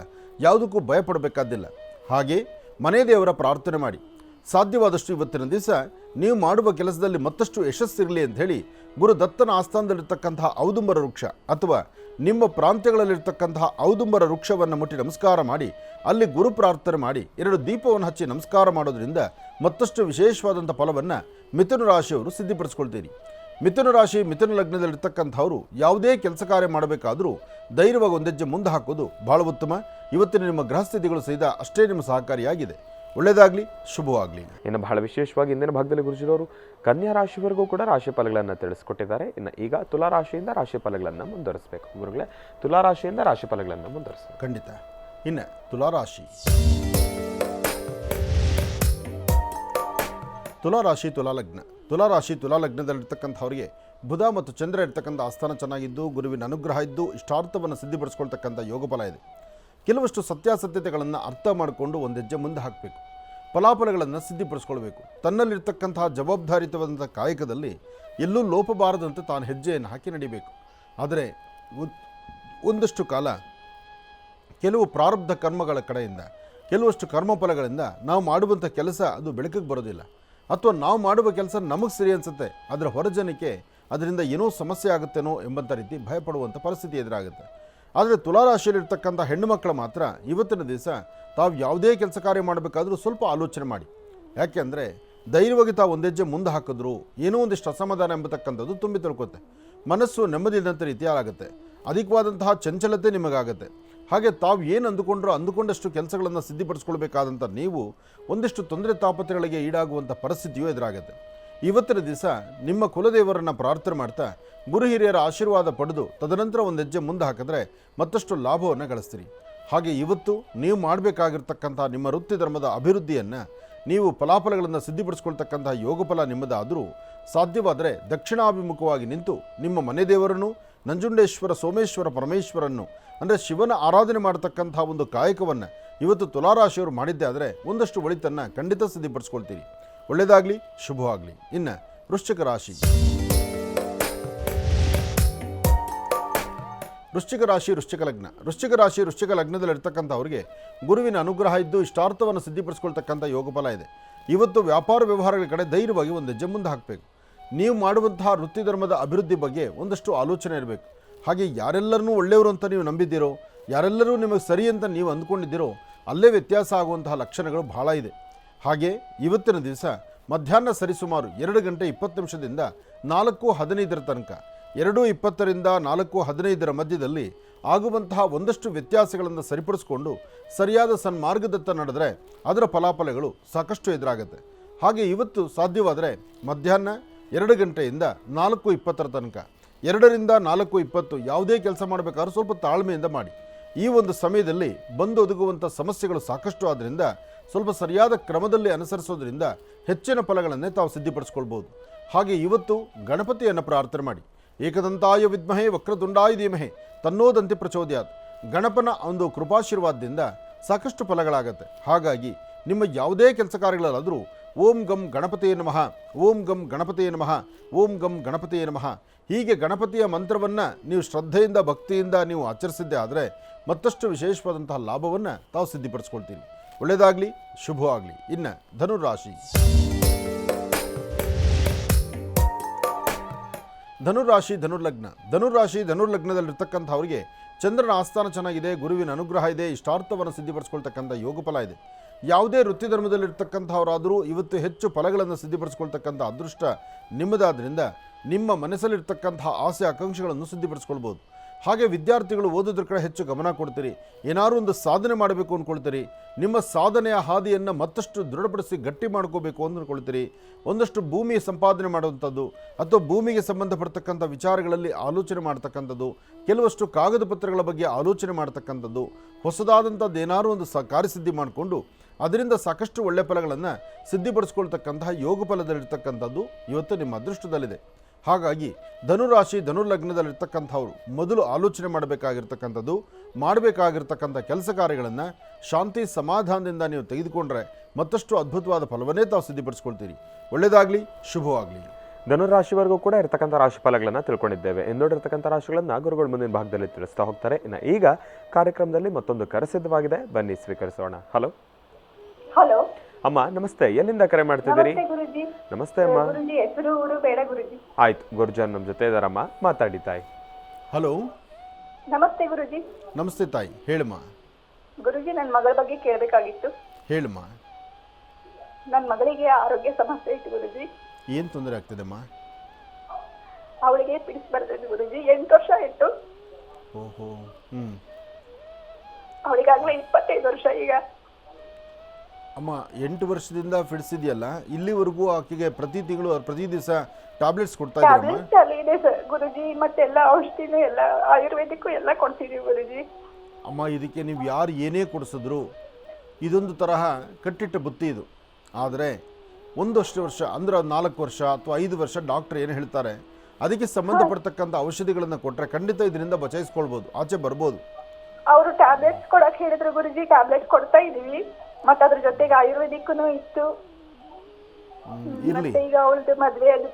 ಯಾವುದಕ್ಕೂ ಭಯಪಡಬೇಕಾದ್ದಿಲ್ಲ. ಹಾಗೆ ಮನೆ ದೇವರ ಪ್ರಾರ್ಥನೆ ಮಾಡಿ. ಸಾಧ್ಯವಾದಷ್ಟು ಇವತ್ತಿನ ದಿವಸ ನೀವು ಮಾಡುವ ಕೆಲಸದಲ್ಲಿ ಮತ್ತಷ್ಟು ಯಶಸ್ಸಿರಲಿ ಅಂತ ಹೇಳಿ ಗುರು ದತ್ತನ ಆಸ್ಥಾನದಲ್ಲಿರ್ತಕ್ಕಂತಹ ಔದುಂಬರ ವೃಕ್ಷ ಅಥವಾ ನಿಮ್ಮ ಪ್ರಾಂತ್ಯಗಳಲ್ಲಿರ್ತಕ್ಕಂತಹ ಔದುಂಬರ ವೃಕ್ಷವನ್ನು ಮುಟ್ಟಿ ನಮಸ್ಕಾರ ಮಾಡಿ ಅಲ್ಲಿ ಗುರು ಪ್ರಾರ್ಥನೆ ಮಾಡಿ 2 ದೀಪವನ್ನು ಹಚ್ಚಿ ನಮಸ್ಕಾರ ಮಾಡೋದ್ರಿಂದ ಮತ್ತಷ್ಟು ವಿಶೇಷವಾದಂಥ ಫಲವನ್ನು ಮಿಥುನ ರಾಶಿಯವರು ಸಿದ್ಧಿಪಡಿಸ್ಕೊಳ್ತೀರಿ. ಮಿಥುನ ರಾಶಿ ಮಿಥುನ ಲಗ್ನದಲ್ಲಿರ್ತಕ್ಕಂಥವರು ಯಾವುದೇ ಕೆಲಸ ಕಾರ್ಯ ಮಾಡಬೇಕಾದರೂ ಧೈರ್ಯವಾಗಿ ಒಂದೆಜ್ಜೆ ಮುಂದೆ ಹಾಕೋದು ಬಹಳ ಉತ್ತಮ. ಇವತ್ತಿನ ನಿಮ್ಮ ಗ್ರಹಸ್ಥಿತಿಗಳು ಸಹಿತ ಅಷ್ಟೇ ನಿಮ್ಮ ಸಹಕಾರಿಯಾಗಿದೆ. ಒಳ್ಳೆಯದಾಗಲಿ, ಶುಭವಾಗಲಿ. ಇನ್ನು ಬಹಳ ವಿಶೇಷವಾಗಿ ಇಂದಿನ ಭಾಗದಲ್ಲಿ ಗುರುಜಿರವರು ಕನ್ಯಾ ರಾಶಿವರೆಗೂ ಕೂಡ ರಾಶಿ ಫಲಗಳನ್ನು ತಿಳಿಸ್ಕೊಟ್ಟಿದ್ದಾರೆ. ಇನ್ನು ಈಗ ತುಲಾ ರಾಶಿಯಿಂದ ರಾಶಿ ಫಲಗಳನ್ನು ಮುಂದುವರಿಸಬೇಕು. ಗುರುಗಳೇ, ತುಲಾ ರಾಶಿಯಿಂದ ರಾಶಿ ಫಲಗಳನ್ನು ಮುಂದುವರಿಸಿ. ಖಂಡಿತ. ಇನ್ನು ತುಲಾರಾಶಿ, ತುಲಾ ಲಗ್ನದಲ್ಲಿರ್ತಕ್ಕಂಥವರಿಗೆ ಬುಧ ಮತ್ತು ಚಂದ್ರ ಇರ್ತಕ್ಕಂಥ ಆಸ್ಥಾನ ಚೆನ್ನಾಗಿದ್ದು ಗುರುವಿನ ಅನುಗ್ರಹ ಇದ್ದು ಇಷ್ಟಾರ್ಥವನ್ನು ಸಿದ್ಧಿಪಡಿಸ್ಕೊಳ್ತಕ್ಕಂಥ ಯೋಗಫಲ ಇದೆ. ಕೆಲವಷ್ಟು ಸತ್ಯಾಸತ್ಯತೆಗಳನ್ನು ಅರ್ಥ ಮಾಡಿಕೊಂಡು ಒಂದು ಹೆಜ್ಜೆ ಮುಂದೆ ಹಾಕಬೇಕು. ಫಲಾಫಲಗಳನ್ನು ಸಿದ್ಧಿಪಡಿಸ್ಕೊಳ್ಬೇಕು. ತನ್ನಲ್ಲಿರ್ತಕ್ಕಂತಹ ಜವಾಬ್ದಾರಿತವಾದಂಥ ಕಾಯಕದಲ್ಲಿ ಎಲ್ಲೂ ಲೋಪಬಾರದಂತೆ ತಾನು ಹೆಜ್ಜೆಯನ್ನು ಹಾಕಿ ನಡಿಬೇಕು. ಆದರೆ ಒಂದಷ್ಟು ಕಾಲ ಕೆಲವು ಪ್ರಾರಬ್ಧ ಕರ್ಮಗಳ ಕಡೆಯಿಂದ ಕೆಲವಷ್ಟು ಕರ್ಮಫಲಗಳಿಂದ ನಾವು ಮಾಡುವಂಥ ಕೆಲಸ ಅದು ಬೆಳಕಿಗೆ ಬರೋದಿಲ್ಲ, ಅಥವಾ ನಾವು ಮಾಡುವ ಕೆಲಸ ನಮಗೆ ಸರಿ ಅನಿಸುತ್ತೆ, ಅದರ ಹೊರಜನಕ್ಕೆ ಅದರಿಂದ ಏನೋ ಸಮಸ್ಯೆ ಆಗುತ್ತೇನೋ ಎಂಬಂಥ ರೀತಿ ಭಯಪಡುವಂಥ ಪರಿಸ್ಥಿತಿ ಎದುರಾಗುತ್ತೆ. ಆದರೆ ತುಲಾರಾಶಿಯಲ್ಲಿರ್ತಕ್ಕಂಥ ಹೆಣ್ಣು ಮಕ್ಕಳು ಮಾತ್ರ ಇವತ್ತಿನ ದಿವಸ ತಾವು ಯಾವುದೇ ಕೆಲಸ ಕಾರ್ಯ ಮಾಡಬೇಕಾದ್ರೂ ಸ್ವಲ್ಪ ಆಲೋಚನೆ ಮಾಡಿ. ಯಾಕೆಂದರೆ ಧೈರ್ಯವಾಗಿ ತಾವು ಒಂದೆಜ್ಜೆ ಮುಂದೆ ಹಾಕಿದ್ರು ಏನೋ ಒಂದಿಷ್ಟು ಅಸಮಾಧಾನ ಎಂಬತಕ್ಕಂಥದ್ದು ತುಂಬಿ ತಿಳ್ಕೊತ್ತೆ. ಮನಸ್ಸು ನೆಮ್ಮದಿಲ್ಲದಂಥ ರೀತಿಯಾಗುತ್ತೆ. ಅಧಿಕವಾದಂತಹ ಚಂಚಲತೆ ನಿಮಗಾಗುತ್ತೆ. ಹಾಗೆ ತಾವು ಏನು ಅಂದುಕೊಂಡಷ್ಟು ಕೆಲಸಗಳನ್ನು ಸಿದ್ಧಿಪಡಿಸ್ಕೊಳ್ಬೇಕಾದಂಥ ನೀವು ಒಂದಿಷ್ಟು ತೊಂದರೆ ತಾಪತ್ರೆಗಳಿಗೆ ಈಡಾಗುವಂಥ ಪರಿಸ್ಥಿತಿಯೂ ಎದುರಾಗುತ್ತೆ. ಇವತ್ತಿನ ದಿವಸ ನಿಮ್ಮ ಕುಲದೇವರನ್ನು ಪ್ರಾರ್ಥನೆ ಮಾಡ್ತಾ ಗುರು ಹಿರಿಯರ ಆಶೀರ್ವಾದ ಪಡೆದು ತದನಂತರ ಒಂದು ಹೆಜ್ಜೆ ಮುಂದೆ ಹಾಕಿದ್ರೆ ಮತ್ತಷ್ಟು ಲಾಭವನ್ನು ಗಳಿಸ್ತೀರಿ. ಹಾಗೆ ಇವತ್ತು ನೀವು ಮಾಡಬೇಕಾಗಿರ್ತಕ್ಕಂಥ ನಿಮ್ಮ ವೃತ್ತಿ ಧರ್ಮದ ಅಭಿವೃದ್ಧಿಯನ್ನು ನೀವು ಫಲಾಫಲಗಳನ್ನು ಸಿದ್ಧಿಪಡಿಸ್ಕೊಳ್ತಕ್ಕಂಥ ಯೋಗಫಲ ನಿಮ್ಮದಾದರೂ ಸಾಧ್ಯವಾದರೆ ದಕ್ಷಿಣಾಭಿಮುಖವಾಗಿ ನಿಂತು ನಿಮ್ಮ ಮನೆ ದೇವರನ್ನು ನಂಜುಂಡೇಶ್ವರ ಸೋಮೇಶ್ವರ ಪರಮೇಶ್ವರನ್ನು ಅಂದರೆ ಶಿವನ ಆರಾಧನೆ ಮಾಡತಕ್ಕಂಥ ಒಂದು ಕಾಯಕವನ್ನು ಇವತ್ತು ತುಲಾರಾಶಿಯವರು ಮಾಡಿದ್ದೆ ಆದರೆ ಒಂದಷ್ಟು ಒಳಿತನ್ನು ಖಂಡಿತ ಸಿದ್ಧಿಪಡಿಸ್ಕೊಳ್ತೀರಿ. ಒಳ್ಳೆಯದಾಗಲಿ, ಶುಭವಾಗಲಿ. ಇನ್ನು ವೃಶ್ಚಿಕ ರಾಶಿ, ವೃಶ್ಚಿಕ ಲಗ್ನದಲ್ಲಿರ್ತಕ್ಕಂಥವ್ರಿಗೆ ಗುರುವಿನ ಅನುಗ್ರಹ ಇದ್ದು ಇಷ್ಟಾರ್ಥವನ್ನು ಸಿದ್ಧಿಪಡಿಸ್ಕೊಳ್ತಕ್ಕಂಥ ಯೋಗಫಲ ಇದೆ. ಇವತ್ತು ವ್ಯಾಪಾರ ವ್ಯವಹಾರಗಳ ಕಡೆ ಧೈರ್ಯವಾಗಿ ಒಂದು ಹೆಜ್ಜೆ ಮುಂದೆ ಹಾಕಬೇಕು. ನೀವು ಮಾಡುವಂತಹ ವೃತ್ತಿ ಧರ್ಮದ ಅಭಿವೃದ್ಧಿ ಬಗ್ಗೆ ಒಂದಷ್ಟು ಆಲೋಚನೆ ಇರಬೇಕು. ಹಾಗೆ ಯಾರೆಲ್ಲರನ್ನೂ ಒಳ್ಳೆಯವರು ಅಂತ ನೀವು ನಂಬಿದ್ದೀರೋ, ಯಾರೆಲ್ಲರೂ ನಿಮಗೆ ಸರಿ ಅಂತ ನೀವು ಅಂದ್ಕೊಂಡಿದ್ದೀರೋ ಅಲ್ಲೇ ವ್ಯತ್ಯಾಸ ಆಗುವಂತಹ ಲಕ್ಷಣಗಳು ಬಹಳ ಇದೆ. ಹಾಗೆ ಇವತ್ತಿನ ದಿವಸ ಮಧ್ಯಾಹ್ನ ಸರಿಸುಮಾರು 2:20 4:15 ತನಕ 2:20 4:15 ಮಧ್ಯದಲ್ಲಿ ಆಗುವಂತಹ ಒಂದಷ್ಟು ವ್ಯತ್ಯಾಸಗಳನ್ನು ಸರಿಪಡಿಸಿಕೊಂಡು ಸರಿಯಾದ ಸನ್ಮಾರ್ಗದತ್ತ ನಡೆದರೆ ಅದರ ಫಲಾಫಲಗಳು ಸಾಕಷ್ಟು ಎದುರಾಗುತ್ತೆ. ಹಾಗೆ ಇವತ್ತು ಸಾಧ್ಯವಾದರೆ ಮಧ್ಯಾಹ್ನ 2 4:20 ತನಕ 2 4:20 ಯಾವುದೇ ಕೆಲಸ ಮಾಡಬೇಕಾದ್ರೂ ಸ್ವಲ್ಪ ತಾಳ್ಮೆಯಿಂದ ಮಾಡಿ. ಈ ಒಂದು ಸಮಯದಲ್ಲಿ ಬಂದು ಒದಗುವಂಥ ಸಮಸ್ಯೆಗಳು ಸಾಕಷ್ಟು ಆದ್ದರಿಂದ ಸ್ವಲ್ಪ ಸರಿಯಾದ ಕ್ರಮದಲ್ಲಿ ಅನುಸರಿಸೋದ್ರಿಂದ ಹೆಚ್ಚಿನ ಫಲಗಳನ್ನೇ ತಾವು ಸಿದ್ಧಿಪಡಿಸ್ಕೊಳ್ಬೋದು. ಹಾಗೆ ಇವತ್ತು ಗಣಪತಿಯನ್ನು ಪ್ರಾರ್ಥನೆ ಮಾಡಿ. ಏಕದಂತಾಯ ವಿದ್ಮಹೇ ವಕ್ರತುಂಡಾಯ ಧೀಮಹಿ ತನ್ನೋದಂತಿ ಪ್ರಚೋದಯಾತ್. ಗಣಪನ ಒಂದು ಕೃಪಾಶೀರ್ವಾದದಿಂದ ಸಾಕಷ್ಟು ಫಲಗಳಾಗತ್ತೆ. ಹಾಗಾಗಿ ನಿಮ್ಮ ಯಾವುದೇ ಕೆಲಸ ಕಾರ್ಯಗಳಲ್ಲಾದರೂ ಓಂ ಗಂ ಗಣಪತಿಯೇ ನಮಃ, ಓಂ ಗಂ ಗಣಪತಿಯೇ ನಮಃ, ಓಂ ಗಂ ಗಣಪತಿಯೇ ನಮಃ ಹೀಗೆ ಗಣಪತಿಯ ಮಂತ್ರವನ್ನು ನೀವು ಶ್ರದ್ಧೆಯಿಂದ ಭಕ್ತಿಯಿಂದ ನೀವು ಆಚರಿಸಿದ್ದೇ ಆದರೆ ಮತ್ತಷ್ಟು ವಿಶೇಷವಾದಂತಹ ಲಾಭವನ್ನು ತಾವು ಸಿದ್ಧಿಪಡಿಸ್ಕೊಳ್ತೀರಿ. ಒಳ್ಳೆಯದಾಗಲಿ, ಶುಭವಾಗಲಿ. ಇನ್ನು ಧನುರಾಶಿ ಧನುರ್ಲಗ್ನದಲ್ಲಿರ್ತಕ್ಕಂಥವ್ರಿಗೆ ಚಂದ್ರನ ಆಸ್ಥಾನ ಚೆನ್ನಾಗಿದೆ, ಗುರುವಿನ ಅನುಗ್ರಹ ಇದೆ, ಇಷ್ಟಾರ್ಥವನ್ನು ಸಿದ್ಧಿಪಡಿಸ್ಕೊಳ್ತಕ್ಕಂಥ ಯೋಗ ಫಲ ಇದೆ. ಯಾವುದೇ ವೃತ್ತಿ ಧರ್ಮದಲ್ಲಿರ್ತಕ್ಕಂಥವರಾದರೂ ಇವತ್ತು ಹೆಚ್ಚು ಫಲಗಳನ್ನು ಸಿದ್ಧಿಪಡಿಸ್ಕೊಳ್ತಕ್ಕಂಥ ಅದೃಷ್ಟ ನಿಮ್ಮದಾದ್ರಿಂದ ನಿಮ್ಮ ಮನಸ್ಸಲ್ಲಿರ್ತಕ್ಕಂತಹ ಆಸೆ ಆಕಾಂಕ್ಷೆಗಳನ್ನು ಸಿದ್ಧಿಪಡಿಸ್ಕೊಳ್ಬೋದು. ಹಾಗೆ ವಿದ್ಯಾರ್ಥಿಗಳು ಓದೋದ್ರ ಕಡೆ ಹೆಚ್ಚು ಗಮನ ಕೊಡ್ತೀರಿ, ಏನಾದರೂ ಒಂದು ಸಾಧನೆ ಮಾಡಬೇಕು ಅಂದ್ಕೊಳ್ತೀರಿ, ನಿಮ್ಮ ಸಾಧನೆಯ ಹಾದಿಯನ್ನು ಮತ್ತಷ್ಟು ದೃಢಪಡಿಸಿ ಗಟ್ಟಿ ಮಾಡ್ಕೋಬೇಕು ಅಂದ್ಕೊಳ್ತೀರಿ. ಒಂದಷ್ಟು ಭೂಮಿ ಸಂಪಾದನೆ ಮಾಡುವಂಥದ್ದು ಅಥವಾ ಭೂಮಿಗೆ ಸಂಬಂಧಪಡ್ತಕ್ಕಂಥ ವಿಚಾರಗಳಲ್ಲಿ ಆಲೋಚನೆ ಮಾಡ್ತಕ್ಕಂಥದ್ದು, ಕೆಲವಷ್ಟು ಕಾಗದ ಪತ್ರಗಳ ಬಗ್ಗೆ ಆಲೋಚನೆ ಮಾಡ್ತಕ್ಕಂಥದ್ದು, ಹೊಸದಾದಂಥದ್ದು ಏನಾದರೂ ಒಂದು ಕಾರ್ಯಸಿದ್ಧಿ ಮಾಡಿಕೊಂಡು ಅದರಿಂದ ಸಾಕಷ್ಟು ಒಳ್ಳೆ ಫಲಗಳನ್ನು ಸಿದ್ಧಿಪಡಿಸ್ಕೊಳ್ತಕ್ಕಂತಹ ಯೋಗ ಫಲದಲ್ಲಿರ್ತಕ್ಕಂಥದ್ದು ಇವತ್ತು ನಿಮ್ಮ ಅದೃಷ್ಟದಲ್ಲಿದೆ. ಹಾಗಾಗಿ ಧನುರ್ಲಗ್ನದಲ್ಲಿರ್ತಕ್ಕಂಥವ್ರು ಮೊದಲು ಆಲೋಚನೆ ಮಾಡಬೇಕಾಗಿರ್ತಕ್ಕಂಥದ್ದು, ಮಾಡಬೇಕಾಗಿರ್ತಕ್ಕಂಥ ಕೆಲಸ ಕಾರ್ಯಗಳನ್ನು ಶಾಂತಿ ಸಮಾಧಾನದಿಂದ ನೀವು ತೆಗೆದುಕೊಂಡ್ರೆ ಮತ್ತಷ್ಟು ಅದ್ಭುತವಾದ ಫಲವನ್ನೇ ತಾವು ಸಿದ್ಧಿಪಡಿಸ್ಕೊಳ್ತೀರಿ. ಒಳ್ಳೆಯದಾಗಲಿ, ಶುಭವಾಗಲಿ. ಧನುರಾಶಿವರೆಗೂ ಕೂಡ ಇರತಕ್ಕಂಥ ರಾಶಿ ಫಲಗಳನ್ನು ತಿಳ್ಕೊಂಡಿದ್ದೇವೆ. ಎಂದೋಡಿರ್ತಕ್ಕಂಥ ರಾಶಿಗಳನ್ನು ಗುರುಗಳು ಮುಂದಿನ ಭಾಗದಲ್ಲಿ ತಿಳಿಸ್ತಾ ಹೋಗ್ತಾರೆ. ಇನ್ನು ಈಗ ಕಾರ್ಯಕ್ರಮದಲ್ಲಿ ಮತ್ತೊಂದು ಕರೆ ಸಿದ್ಧವಾಗಿದೆ, ಬನ್ನಿ ಸ್ವೀಕರಿಸೋಣ. ಹಲೋ ಹಲೋ ಅಮ್ಮ, ನಮಸ್ತೆ. ಎಲ್ಲಿಂದ ಕರೆ ಮಾಡ್ತಿದ್ದೀರಿ? ಗುರುಜಿ. ನಮಸ್ತೆ ಅಮ್ಮ. ಗುರುಜಿ ಹೆಸರು ಊರು ಬೇಡ ಗುರುಜಿ. ಆಯ್ತು, ಗುರುಜನ್ ನಮ್ಮ ಜೊತೆ ಇದಾರಮ್ಮ, ಮಾತಾಡಿ ತಾಯಿ. ಹಲೋ, ನಮಸ್ತೆ ಗುರುಜಿ. ನಮಸ್ತೆ ತಾಯಿ, ಹೇಳಮ್ಮ. ಗುರುಜಿ, ನನ್ನ ಮಗಳ ಬಗ್ಗೆ ಕೇಳಬೇಕಾಗಿತ್ತು. ಹೇಳಮ್ಮ. ನನ್ನ ಮಗಳಿಗೆ ಆರೋಗ್ಯ ಸಮಸ್ಯೆ ಇತ್ತು ಗುರುಜಿ. ಏನು ತೊಂದರೆ ಆಗ್ತಿದೆಮ್ಮ? ಅವಳಿಗೆ ಪಿಡಿಸ್ ಬರ್ತದೆ ಗುರುಜಿ. 8 ವರ್ಷ ಆಯ್ತು. ಓಹೋ. ಅವಳಿಗಾಗ್ಲೇ 25 ವರ್ಷ ಈಗ. ಅಮ್ಮ, 8 ವರ್ಷದಿಂದ ಫಿಡ್ಸಿದೆಯಲ್ಲ, ಇಲ್ಲಿವರೆಗೂ ಆಕೆಗೆ ಪ್ರತಿ ತಿಂಗಳು ಪ್ರತಿ ದಿವಸ ಟ್ಯಾಬ್ಲೆಟ್ಸ್ ಕೊಡ್ತಾ ಇದ್ದೀರಮ್ಮ? ಟ್ಯಾಬ್ಲೆಟ್ಸ್ ಅಲ್ಲಿ ಇದೆ ಸರ್ ಗುರುಜಿ, ಮತ್ತೆಲ್ಲ ಔಷಧಿನೂ ಎಲ್ಲ ಆಯುರ್ವೇದಿಕ್ಕೂ ಎಲ್ಲ ಕೊಡ್ತಿದೀವಿ ಗುರುಜಿ. ಅಮ್ಮ, ಇದಕ್ಕೆ ನೀವು ಯಾರು ಏನೇ ಕೊಡಿಸಿದ್ರು ಇದೊಂದು ತರಹ ಕಟ್ಟಿಟ್ಟ ಬುತ್ತಿ ಇದು. ಆದರೆ ಒಂದಷ್ಟು ವರ್ಷ ಅಂದ್ರೆ 4 ವರ್ಷ ಅಥವಾ 5 ವರ್ಷ ಡಾಕ್ಟರ್ ಏನು ಹೇಳ್ತಾರೆ ಅದಕ್ಕೆ ಸಂಬಂಧಪಡ್ತಕ್ಕಂಥ ಔಷಧಿಗಳನ್ನು ಕೊಟ್ಟರೆ ಖಂಡಿತ ಇದರಿಂದ ಬಚಾಯಿಸ್ಕೊಳ್ಬೋದು, ಆಚೆ ಬರ್ಬೋದು. ಅವರು ಟ್ಯಾಬ್ಲೆಟ್ಸ್ ಕೊಡಕ್ ಹೇಳಿದ್ರು ಗುರುಜಿ, ಟ್ಯಾಬ್ಲೆಟ್ಸ್ ಕೊಡ್ತಾ ಇದೀವಿ. ಮತ್ತೆ ಅದ್ರ ಜೊತೆಗೆ ಆಯುರ್ವೇದಿಕ್ಕೂ ಇತ್ತು. ಮತ್ತೆ ಈಗ ಅವಳದು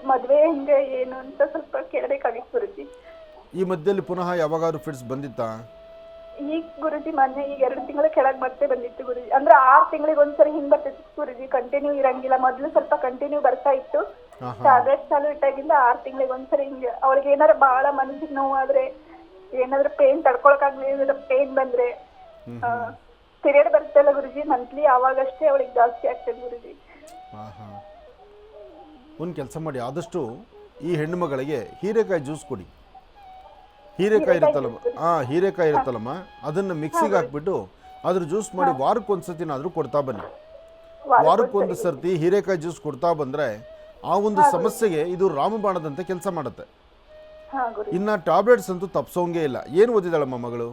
ಮದ್ವೆ ಹೆಂಗೆ ಏನು ಅಂತ ಸ್ವಲ್ಪ ಕೇಳಬೇಕಾಗಿತ್ತು ಗುರುಜಿ. ಈ ಮಧ್ಯದಲ್ಲಿ ಪುನಃ ಯಾವಾಗಾದ್ರೂ ಫಿಟ್ಸ್ ಬಂದಿತ್ತಾ? ಈಗ ಗುರುಜಿ ಮೊನ್ನೆ ಈಗ 2 ತಿಂಗಳ ಕೆಳಗೆ ಮತ್ತೆ ಬಂದಿತ್ತು ಗುರುಜಿ. ಅಂದ್ರೆ 6 ತಿಂಗಳಿಗೆ ಒಂದ್ಸರಿ ಹಿಂಗ್ ಬರ್ತಿತ್ತು ಗುರುಜಿ, ಕಂಟಿನ್ಯೂ ಇರಂಗಿಲ್ಲ. ಮೊದ್ಲು ಸ್ವಲ್ಪ ಕಂಟಿನ್ಯೂ ಬರ್ತಾ ಇತ್ತು. ಟ್ಯಾಬ್ಲೆಟ್ಸ್ ಚಾಲು ಇಟ್ಟಾಗಿಂದ 6 ತಿಂಗಳಿಗೆ ಒಂದ್ಸರಿ ಹಿಂಗೆ. ಅವಳಿಗೆ ಏನಾದ್ರು ಬಹಳ ಮನಸ್ಸಿಗೆ ನೋವಾದ್ರೆ, ಏನಾದ್ರು ಪೇನ್ ತಡ್ಕೊಳಕಾಗ್ಲಿ, ಪೇನ್ ಬಂದ್ರೆ, ಪೀರಿಯಡ್ ಬರ್ತಲ್ಲ ಗುರುಜಿ ಮಂತ್ಲಿ, ಅವಾಗಷ್ಟೇ ಅವಳಿಗೆ ಜಾಸ್ತಿ ಆಗ್ತದೆ ಗುರುಜಿ. ಒಂದು ಕೆಲಸ ಮಾಡಿ, ಆದಷ್ಟು ಈ ಹೆಣ್ಣು ಮಗಳಿಗೆ ಹೀರೆಕಾಯಿ ಜ್ಯೂಸ್ ಕೊಡಿ. ಹೀರೆಕಾಯಿ ಇರುತ್ತಲ್ಲಮ್ಮ, ಅದನ್ನು ಮಿಕ್ಸಿಗೆ ಹಾಕ್ಬಿಟ್ಟು ಅದ್ರ ಜ್ಯೂಸ್ ಮಾಡಿ ವಾರಕ್ಕೊಂದ್ಸತಿನಾದರೂ ಕೊಡ್ತಾ ಬನ್ನಿ. ವಾರಕ್ಕೊಂದು ಸರ್ತಿ ಹೀರೆಕಾಯಿ ಜ್ಯೂಸ್ ಕೊಡ್ತಾ ಬಂದರೆ ಆ ಒಂದು ಸಮಸ್ಯೆಗೆ ಇದು ರಾಮಬಾಣದಂತೆ ಕೆಲಸ ಮಾಡುತ್ತೆ. ಇನ್ನು ಟ್ಯಾಬ್ಲೆಟ್ಸ್ ಅಂತೂ ತಪ್ಸೋಂಗೇ ಇಲ್ಲ. ಏನು ಓದಿದಾಳಮ್ಮ ಮಗಳು?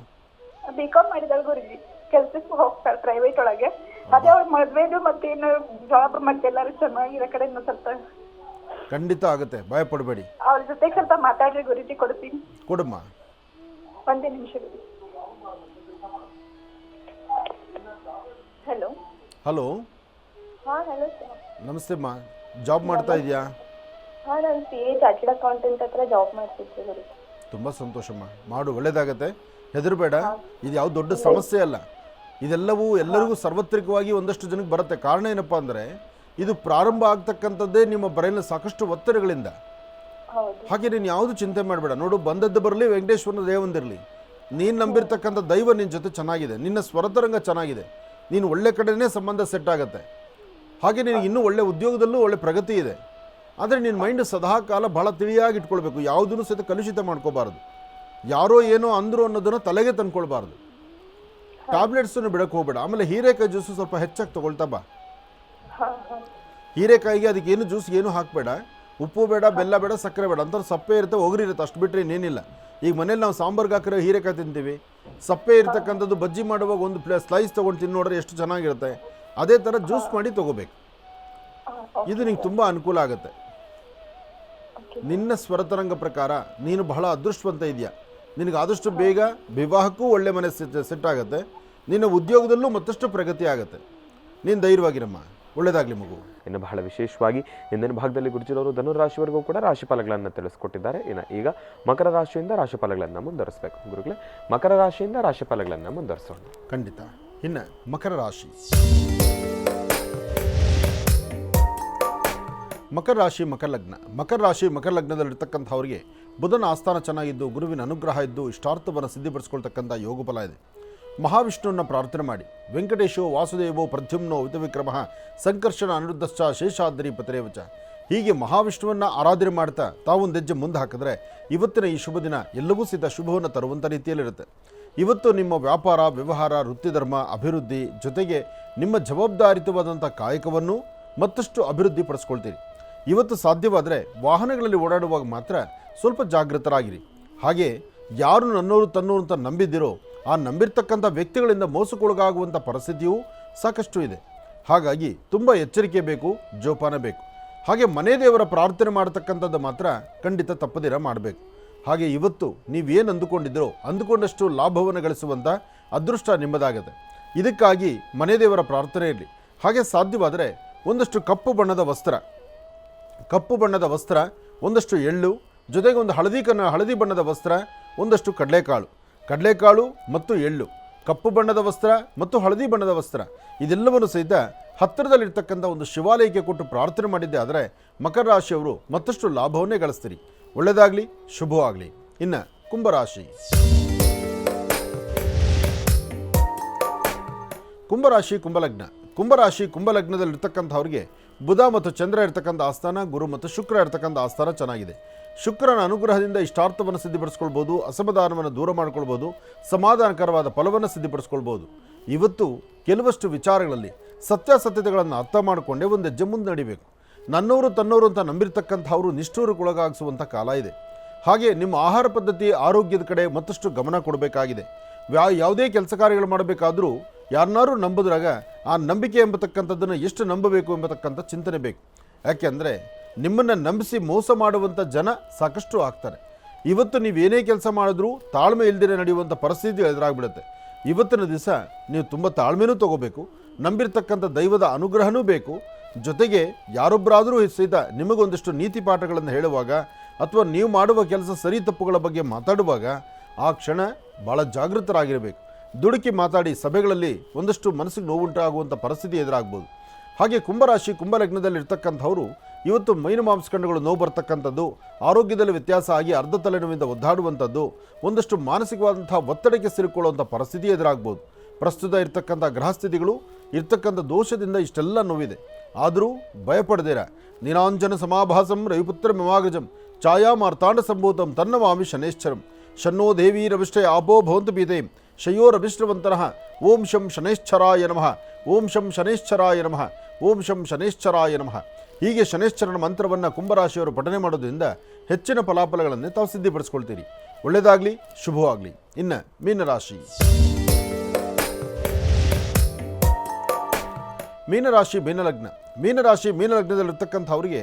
ಬಿಕಾಮ್ ಮಾಡಿದಾಳೆ ಗುರುಜಿ. ಕೆಲ್ಸಕ್ಕೆ ಹೋಗ್ತಾಳೆ ಪ್ರೈವೇಟ್ ಒಳಗೆ. ಅದೇ ಅವ್ರ ಮದ್ವೆದು ಮತ್ತೇನು ಜಾಬ್ ಮತ್ತೆಲ್ಲರೂ ಚೆನ್ನಾಗಿರೋ ಕಡೆ ಸ್ವಲ್ಪ ಖಂಡಿತ ಆಗುತ್ತೆ, ಭಯ ಪಡಬೇಡಿ. ಅವ್ರ ಜೊತೆ ಸ್ವಲ್ಪ ಮಾತಾಡ್ರಿ ಗುರುಜಿ. ಕೊಡ್ತೀನಿ, ಕೊಡಮ್ಮ. ಒಂದೇ ನಿಮಿಷ ಗುರುಜಿ. ಹಲೋ. ಹಲೋ. ಹಾ ಹಲೋ ಸರ್. ನಮಸ್ತೆ ಅಮ್ಮ, ಜಾಬ್ ಮಾಡ್ತಾ ಇದೆಯಾ? ಹಾ, ನಾನು CA ಚಾರ್ಟೆಡ್ ಅಕೌಂಟೆಂಟ್ ಹತ್ರ ಜಾಬ್ ಮಾಡ್ತಿದ್ದೆ ಗುರುಜಿ. ತುಂಬ ಸಂತೋಷಮ್ಮ, ಮಾಡು, ಒಳ್ಳೇದಾಗತ್ತೆ, ಹೆದರಬೇಡ. ಇದು ಯಾವ ದೊಡ್ಡ ಸಮಸ್ಯೆ ಅಲ್ಲ. ಇದೆಲ್ಲವೂ ಎಲ್ಲರಿಗೂ ಸಾರ್ವತ್ರಿಕವಾಗಿ ಒಂದಷ್ಟು ಜನಕ್ಕೆ ಬರುತ್ತೆ. ಕಾರಣ ಏನಪ್ಪ ಅಂದರೆ ಇದು ಪ್ರಾರಂಭ ಆಗ್ತಕ್ಕಂಥದ್ದೇ ನಿಮ್ಮ ಬ್ರೈನಲ್ಲಿ ಸಾಕಷ್ಟು ಒತ್ತಡಗಳಿಂದ. ಹಾಗೆ ನೀನು ಯಾವುದು ಚಿಂತೆ ಮಾಡಬೇಡ. ನೋಡು, ಬಂದದ್ದು ಬರಲಿ, ವೆಂಕಟೇಶ್ವರನ ದೇವಂದಿರಲಿ, ನೀನು ನಂಬಿರ್ತಕ್ಕಂಥ ದೈವ ನಿನ್ನ ಜೊತೆ ಚೆನ್ನಾಗಿದೆ, ನಿನ್ನ ಸ್ವರತರಂಗ ಚೆನ್ನಾಗಿದೆ, ನೀನು ಒಳ್ಳೆ ಕಡೆಯೇ ಸಂಬಂಧ ಸೆಟ್ ಆಗುತ್ತೆ. ಹಾಗೆ ನಿನಗೆ ಇನ್ನೂ ಒಳ್ಳೆ ಉದ್ಯೋಗದಲ್ಲೂ ಒಳ್ಳೆ ಪ್ರಗತಿ ಇದೆ. ಆದರೆ ನಿನ್ನ ಮೈಂಡ್ ಸದಾ ಕಾಲ ಭಾಳ ತಿಳಿಯಾಗಿ ಇಟ್ಕೊಳ್ಬೇಕು. ಯಾವುದನ್ನು ಸಹಿತ ಕಲುಷಿತ ಮಾಡ್ಕೋಬಾರ್ದು. ಯಾರೋ ಏನೋ ಅಂದರು ಅನ್ನೋದನ್ನು ತಲೆಗೆ ತಂದ್ಕೊಳ್ಬಾರ್ದು. ಟ್ಯಾಬ್ಲೆಟ್ಸನ್ನು ಬಿಡಕ್ಕೆ ಹೋಗ್ಬೇಡ. ಆಮೇಲೆ ಹೀರೆಕಾಯಿ ಜ್ಯೂಸು ಸ್ವಲ್ಪ ಹೆಚ್ಚಾಗಿ ತೊಗೊಳ್ತಾ ಬಾ. ಹೀರೆಕಾಯಿಗೆ ಅದಕ್ಕೆ ಏನು ಜ್ಯೂಸ್ ಏನು ಹಾಕಬೇಡ, ಉಪ್ಪು ಬೇಡ, ಬೆಲ್ಲ ಬೇಡ, ಸಕ್ಕರೆ ಬೇಡ. ಅಂತಾರೆ ಸಪ್ಪೆ ಇರುತ್ತೆ, ಒಗರಿ ಇರುತ್ತೆ, ಅಷ್ಟು ಬಿಟ್ಟರೆ ಇನ್ನೇನಿಲ್ಲ. ಈಗ ಮನೇಲಿ ನಾವು ಸಾಂಬಾರ್ಗೆ ಹಾಕಿರೋ ಹೀರೆಕಾಯಿ ತಿಂತೀವಿ, ಸಪ್ಪೆ ಇರ್ತಕ್ಕಂಥದ್ದು ಬಜ್ಜಿ ಮಾಡುವಾಗ ಒಂದು ಸ್ಲೈಸ್ ತೊಗೊಂಡು ತಿಂದು ನೋಡ್ರೆ ಎಷ್ಟು ಚೆನ್ನಾಗಿರುತ್ತೆ. ಅದೇ ಥರ ಜ್ಯೂಸ್ ಮಾಡಿ ತೊಗೋಬೇಕು. ಇದು ನಿಂಗೆ ತುಂಬ ಅನುಕೂಲ ಆಗುತ್ತೆ. ನಿನ್ನ ಸ್ವರತರಂಗ ಪ್ರಕಾರ ನೀನು ಬಹಳ ಅದೃಷ್ಟವಂತ ಇದೆಯಾ. ನಿನಗೆ ಆದಷ್ಟು ಬೇಗ ವಿವಾಹಕ್ಕೂ ಒಳ್ಳೆ ಮನೆ ಸೆಟ್ ಆಗುತ್ತೆ. ನಿನ್ನ ಉದ್ಯೋಗದಲ್ಲೂ ಮತ್ತಷ್ಟು ಪ್ರಗತಿ ಆಗುತ್ತೆ. ನೀನು ಧೈರ್ಯವಾಗಿರಮ್ಮ, ಒಳ್ಳೆಯದಾಗಲಿ ಮಗು. ಇನ್ನು ಬಹಳ ವಿಶೇಷವಾಗಿ ಇಂದಿನ ಭಾಗದಲ್ಲಿ ಗುರುಜಿರವರು ಧನುರಾಶಿವರೆಗೂ ಕೂಡ ರಾಶಿಫಲಗಳನ್ನು ತಿಳಿಸ್ಕೊಟ್ಟಿದ್ದಾರೆ. ಇನ್ನು ಈಗ ಮಕರ ರಾಶಿಯಿಂದ ರಾಶಿಫಲಗಳನ್ನು ಮುಂದುವರಿಸಬೇಕು. ಗುರುಗಳೇ, ಮಕರ ರಾಶಿಯಿಂದ ರಾಶಿಫಲಗಳನ್ನು ಮುಂದುವರಿಸೋಣ. ಖಂಡಿತ. ಇನ್ನು ಮಕರ ರಾಶಿ, ಮಕರ ರಾಶಿ ಮಕರ ಲಗ್ನ. ಮಕರ ರಾಶಿ ಮಕರ ಲಗ್ನದಲ್ಲಿರ್ತಕ್ಕಂಥವ್ರಿಗೆ ಬುಧನ ಆಸ್ಥಾನ ಚೆನ್ನಾಗಿದ್ದು ಗುರುವಿನ ಅನುಗ್ರಹ ಇದ್ದು ಇಷ್ಟಾರ್ಥವನ್ನು ಸಿದ್ಧಿಪಡಿಸ್ಕೊಳ್ತಕ್ಕಂಥ ಯೋಗಫಲ ಇದೆ. ಮಹಾವಿಷ್ಣುವನ್ನು ಪ್ರಾರ್ಥನೆ ಮಾಡಿ. ವೆಂಕಟೇಶೋ ವಾಸುದೇವೋ ಪ್ರದ್ಯುಮ್ನೋ ವಿತವಿಕ್ರಮ ಸಂಕರ್ಷಣ ಅನಿರುದ್ಧಶ್ಚ ಶೇಷಾದ್ರಿ ಪತರೇವಚ. ಹೀಗೆ ಮಹಾವಿಷ್ಣುವನ್ನು ಆರಾಧನೆ ಮಾಡ್ತಾ ತಾವೊಂದು ಹೆಜ್ಜೆ ಮುಂದೆ ಹಾಕಿದ್ರೆ ಇವತ್ತಿನ ಈ ಶುಭ ದಿನ ಎಲ್ಲವೂ ಸಹಿತ ಶುಭವನ್ನು ತರುವಂಥ ರೀತಿಯಲ್ಲಿರುತ್ತೆ. ಇವತ್ತು ನಿಮ್ಮ ವ್ಯಾಪಾರ, ವ್ಯವಹಾರ, ವೃತ್ತಿಧರ್ಮ, ಅಭಿವೃದ್ಧಿ ಜೊತೆಗೆ ನಿಮ್ಮ ಜವಾಬ್ದಾರಿತವಾದಂಥ ಕಾಯಕವನ್ನು ಮತ್ತಷ್ಟು ಅಭಿವೃದ್ಧಿ ಪಡಿಸ್ಕೊಳ್ತೀರಿ. ಇವತ್ತು ಸಾಧ್ಯವಾದರೆ ವಾಹನಗಳಲ್ಲಿ ಓಡಾಡುವಾಗ ಮಾತ್ರ ಸ್ವಲ್ಪ ಜಾಗೃತರಾಗಿರಿ. ಹಾಗೆ ಯಾರು ನನ್ನೋರು ತನ್ನೋರು ಅಂತ ನಂಬಿದ್ದಿರೋ ಆ ನಂಬಿರ್ತಕ್ಕಂಥ ವ್ಯಕ್ತಿಗಳಿಂದ ಮೋಸಕ್ಕೊಳಗಾಗುವಂಥ ಪರಿಸ್ಥಿತಿಯೂ ಸಾಕಷ್ಟು ಇದೆ. ಹಾಗಾಗಿ ತುಂಬ ಎಚ್ಚರಿಕೆ ಬೇಕು, ಜೋಪಾನ ಬೇಕು. ಹಾಗೆ ಮನೆ ದೇವರ ಪ್ರಾರ್ಥನೆ ಮಾಡತಕ್ಕಂಥದ್ದು ಮಾತ್ರ ಖಂಡಿತ ತಪ್ಪದಿರ ಮಾಡಬೇಕು. ಹಾಗೆ ಇವತ್ತು ನೀವೇನು ಅಂದುಕೊಂಡಿದ್ರೋ ಅಂದುಕೊಂಡಷ್ಟು ಲಾಭವನ್ನು ಗಳಿಸುವಂಥ ಅದೃಷ್ಟ ನಿಮ್ಮದಾಗುತ್ತೆ. ಇದಕ್ಕಾಗಿ ಮನೆ ದೇವರ ಪ್ರಾರ್ಥನೆ ಇರಲಿ. ಹಾಗೆ ಸಾಧ್ಯವಾದರೆ ಒಂದಷ್ಟು ಕಪ್ಪು ಬಣ್ಣದ ವಸ್ತ್ರ, ಒಂದಷ್ಟು ಎಳ್ಳು, ಜೊತೆಗೆ ಒಂದು ಹಳದಿ ಬಣ್ಣದ ವಸ್ತ್ರ, ಒಂದಷ್ಟು ಕಡಲೆಕಾಳು ಮತ್ತು ಎಳ್ಳು, ಕಪ್ಪು ಬಣ್ಣದ ವಸ್ತ್ರ ಮತ್ತು ಹಳದಿ ಬಣ್ಣದ ವಸ್ತ್ರ ಇದೆಲ್ಲವನ್ನು ಸಹಿತ ಹತ್ತಿರದಲ್ಲಿರ್ತಕ್ಕಂಥ ಒಂದು ಶಿವಾಲಯಕ್ಕೆ ಕೊಟ್ಟು ಪ್ರಾರ್ಥನೆ ಮಾಡಿದ್ದೆ ಆದರೆ ಮಕರ ರಾಶಿಯವರು ಮತ್ತಷ್ಟು ಲಾಭವನ್ನೇ ಗಳಿಸ್ತೀರಿ. ಒಳ್ಳೆಯದಾಗಲಿ, ಶುಭವಾಗಲಿ. ಇನ್ನು ಕುಂಭರಾಶಿ. ಕುಂಭಲಗ್ನದಲ್ಲಿರ್ತಕ್ಕಂಥವ್ರಿಗೆ ಬುಧ ಮತ್ತು ಚಂದ್ರ ಇರ್ತಕ್ಕಂಥ ಆಸ್ಥಾನ, ಗುರು ಮತ್ತು ಶುಕ್ರ ಇರ್ತಕ್ಕಂಥ ಆಸ್ಥಾನ ಚೆನ್ನಾಗಿದೆ. ಶುಕ್ರನ ಅನುಗ್ರಹದಿಂದ ಇಷ್ಟಾರ್ಥವನ್ನು ಸಿದ್ಧಿಪಡಿಸ್ಕೊಳ್ಬೋದು, ಅಸಮಾಧಾನವನ್ನು ದೂರ ಮಾಡ್ಕೊಳ್ಬೋದು, ಸಮಾಧಾನಕರವಾದ ಫಲವನ್ನು ಸಿದ್ಧಿಪಡಿಸ್ಕೊಳ್ಬೋದು. ಇವತ್ತು ಕೆಲವಷ್ಟು ವಿಚಾರಗಳಲ್ಲಿ ಸತ್ಯಾಸತ್ಯತೆಗಳನ್ನು ಅರ್ಥ ಮಾಡಿಕೊಂಡೇ ಒಂದು ಹೆಜ್ಜೆ ಮುಂದೆ ನಡಿಬೇಕು. ನನ್ನವರು ತನ್ನವರು ಅಂತ ನಂಬಿರ್ತಕ್ಕಂಥವರು ನಿಷ್ಠೂರಕ್ಕೊಳಗಾಗಿಸುವಂಥ ಕಾಲ ಇದೆ. ಹಾಗೆ ನಿಮ್ಮ ಆಹಾರ ಪದ್ಧತಿ, ಆರೋಗ್ಯದ ಕಡೆ ಮತ್ತಷ್ಟು ಗಮನ ಕೊಡಬೇಕಾಗಿದೆ. ಯಾವುದೇ ಕೆಲಸ ಕಾರ್ಯಗಳು ಮಾಡಬೇಕಾದರೂ ಯಾರನ್ನಾರು ನಂಬಿದ್ರಾಗ ಆ ನಂಬಿಕೆ ಎಂಬತಕ್ಕಂಥದ್ದನ್ನು ಎಷ್ಟು ನಂಬಬೇಕು ಎಂಬತಕ್ಕಂಥ ಚಿಂತನೆ ಬೇಕು. ಯಾಕೆಂದರೆ ನಿಮ್ಮನ್ನು ನಂಬಿಸಿ ಮೋಸ ಮಾಡುವಂಥ ಜನ ಸಾಕಷ್ಟು ಆಗ್ತಾರೆ. ಇವತ್ತು ನೀವೇನೇ ಕೆಲಸ ಮಾಡಿದ್ರೂ ತಾಳ್ಮೆ ಇಲ್ದಿರ ನಡೆಯುವಂಥ ಪರಿಸ್ಥಿತಿ ಎದುರಾಗ್ಬಿಡುತ್ತೆ. ಇವತ್ತಿನ ದಿವಸ ನೀವು ತುಂಬ ತಾಳ್ಮೆನೂ ತೊಗೋಬೇಕು, ನಂಬಿರ್ತಕ್ಕಂಥ ದೈವದ ಅನುಗ್ರಹನೂ ಬೇಕು. ಜೊತೆಗೆ ಯಾರೊಬ್ಬರಾದರೂ ಸಹಿತ ನಿಮಗೊಂದಿಷ್ಟು ನೀತಿ ಪಾಠಗಳನ್ನು ಹೇಳುವಾಗ ಅಥವಾ ನೀವು ಮಾಡುವ ಕೆಲಸ ಸರಿ ತಪ್ಪುಗಳ ಬಗ್ಗೆ ಮಾತಾಡುವಾಗ ಆ ಕ್ಷಣ ಭಾಳ ಜಾಗೃತರಾಗಿರಬೇಕು. ದುಡುಕಿ ಮಾತಾಡಿ ಸಭೆಗಳಲ್ಲಿ ಒಂದಷ್ಟು ಮನಸ್ಸಿಗೆ ನೋವುಂಟಾಗುವಂಥ ಪರಿಸ್ಥಿತಿ ಎದುರಾಗ್ಬೋದು. ಹಾಗೆ ಕುಂಭಲಗ್ನದಲ್ಲಿರ್ತಕ್ಕಂಥವರು ಇವತ್ತು ಮೈನು ಮಾಂಸಖಂಡಗಳು ನೋವು ಬರ್ತಕ್ಕಂಥದ್ದು, ಆರೋಗ್ಯದಲ್ಲಿ ವ್ಯತ್ಯಾಸ ಆಗಿ ಅರ್ಧ ತಲೆನೋವಿಂದ ಒದ್ದಾಡುವಂಥದ್ದು, ಒಂದಷ್ಟು ಮಾನಸಿಕವಾದಂಥ ಒತ್ತಡಕ್ಕೆ ಸಿಲುಕೊಳ್ಳುವಂಥ ಪರಿಸ್ಥಿತಿ ಎದುರಾಗ್ಬೋದು. ಪ್ರಸ್ತುತ ಇರ್ತಕ್ಕಂಥ ಗ್ರಹಸ್ಥಿತಿಗಳು ಇರ್ತಕ್ಕಂಥ ದೋಷದಿಂದ ಇಷ್ಟೆಲ್ಲ ನೋವಿದೆ. ಆದರೂ ಭಯಪಡದಿರ ನೀನಾಂಜನ ಸಮಾಭಾಸಂ ರವಿಪುತ್ರ ಮಿಮಾಗ್ರಜಂ ಛಾಯಾ ಮಾರ್ತಾಂಡ ಸಂಭೂತಂ ತನ್ನವಾಮಿ ಶನೇಶ್ಚರಂ ಶನ್ನೋ ದೇವಿ ರವಿಷ್ಠಯ ಆಪೋ ಭವಂತು ಪೀತೇಂ ಶಯೋ ರವಿಷ್ಠವಂತನಃ ಓಂ ಶಂ ಶನೇಶ್ಚರಾಯ ನಮಃ ಓಂ ಶಂ ಶನೇಶ್ಚರಾಯ ನಮಃ ಓಂ ಶಂ ಶನೇಶ್ಚರಾಯ ನಮಃ. ಹೀಗೆ ಶನೇಶ್ಚರನ ಮಂತ್ರವನ್ನು ಕುಂಭರಾಶಿಯವರು ಪಠನೆ ಮಾಡೋದ್ರಿಂದ ಹೆಚ್ಚಿನ ಫಲಾಫಲಗಳನ್ನೇ ತಾವು ಸಿದ್ಧಿಪಡಿಸ್ಕೊಳ್ತೀರಿ. ಒಳ್ಳೆಯದಾಗಲಿ, ಶುಭವಾಗಲಿ. ಇನ್ನು ಮೀನರಾಶಿ. ಮೀನಲಗ್ನದಲ್ಲಿರ್ತಕ್ಕಂಥವರಿಗೆ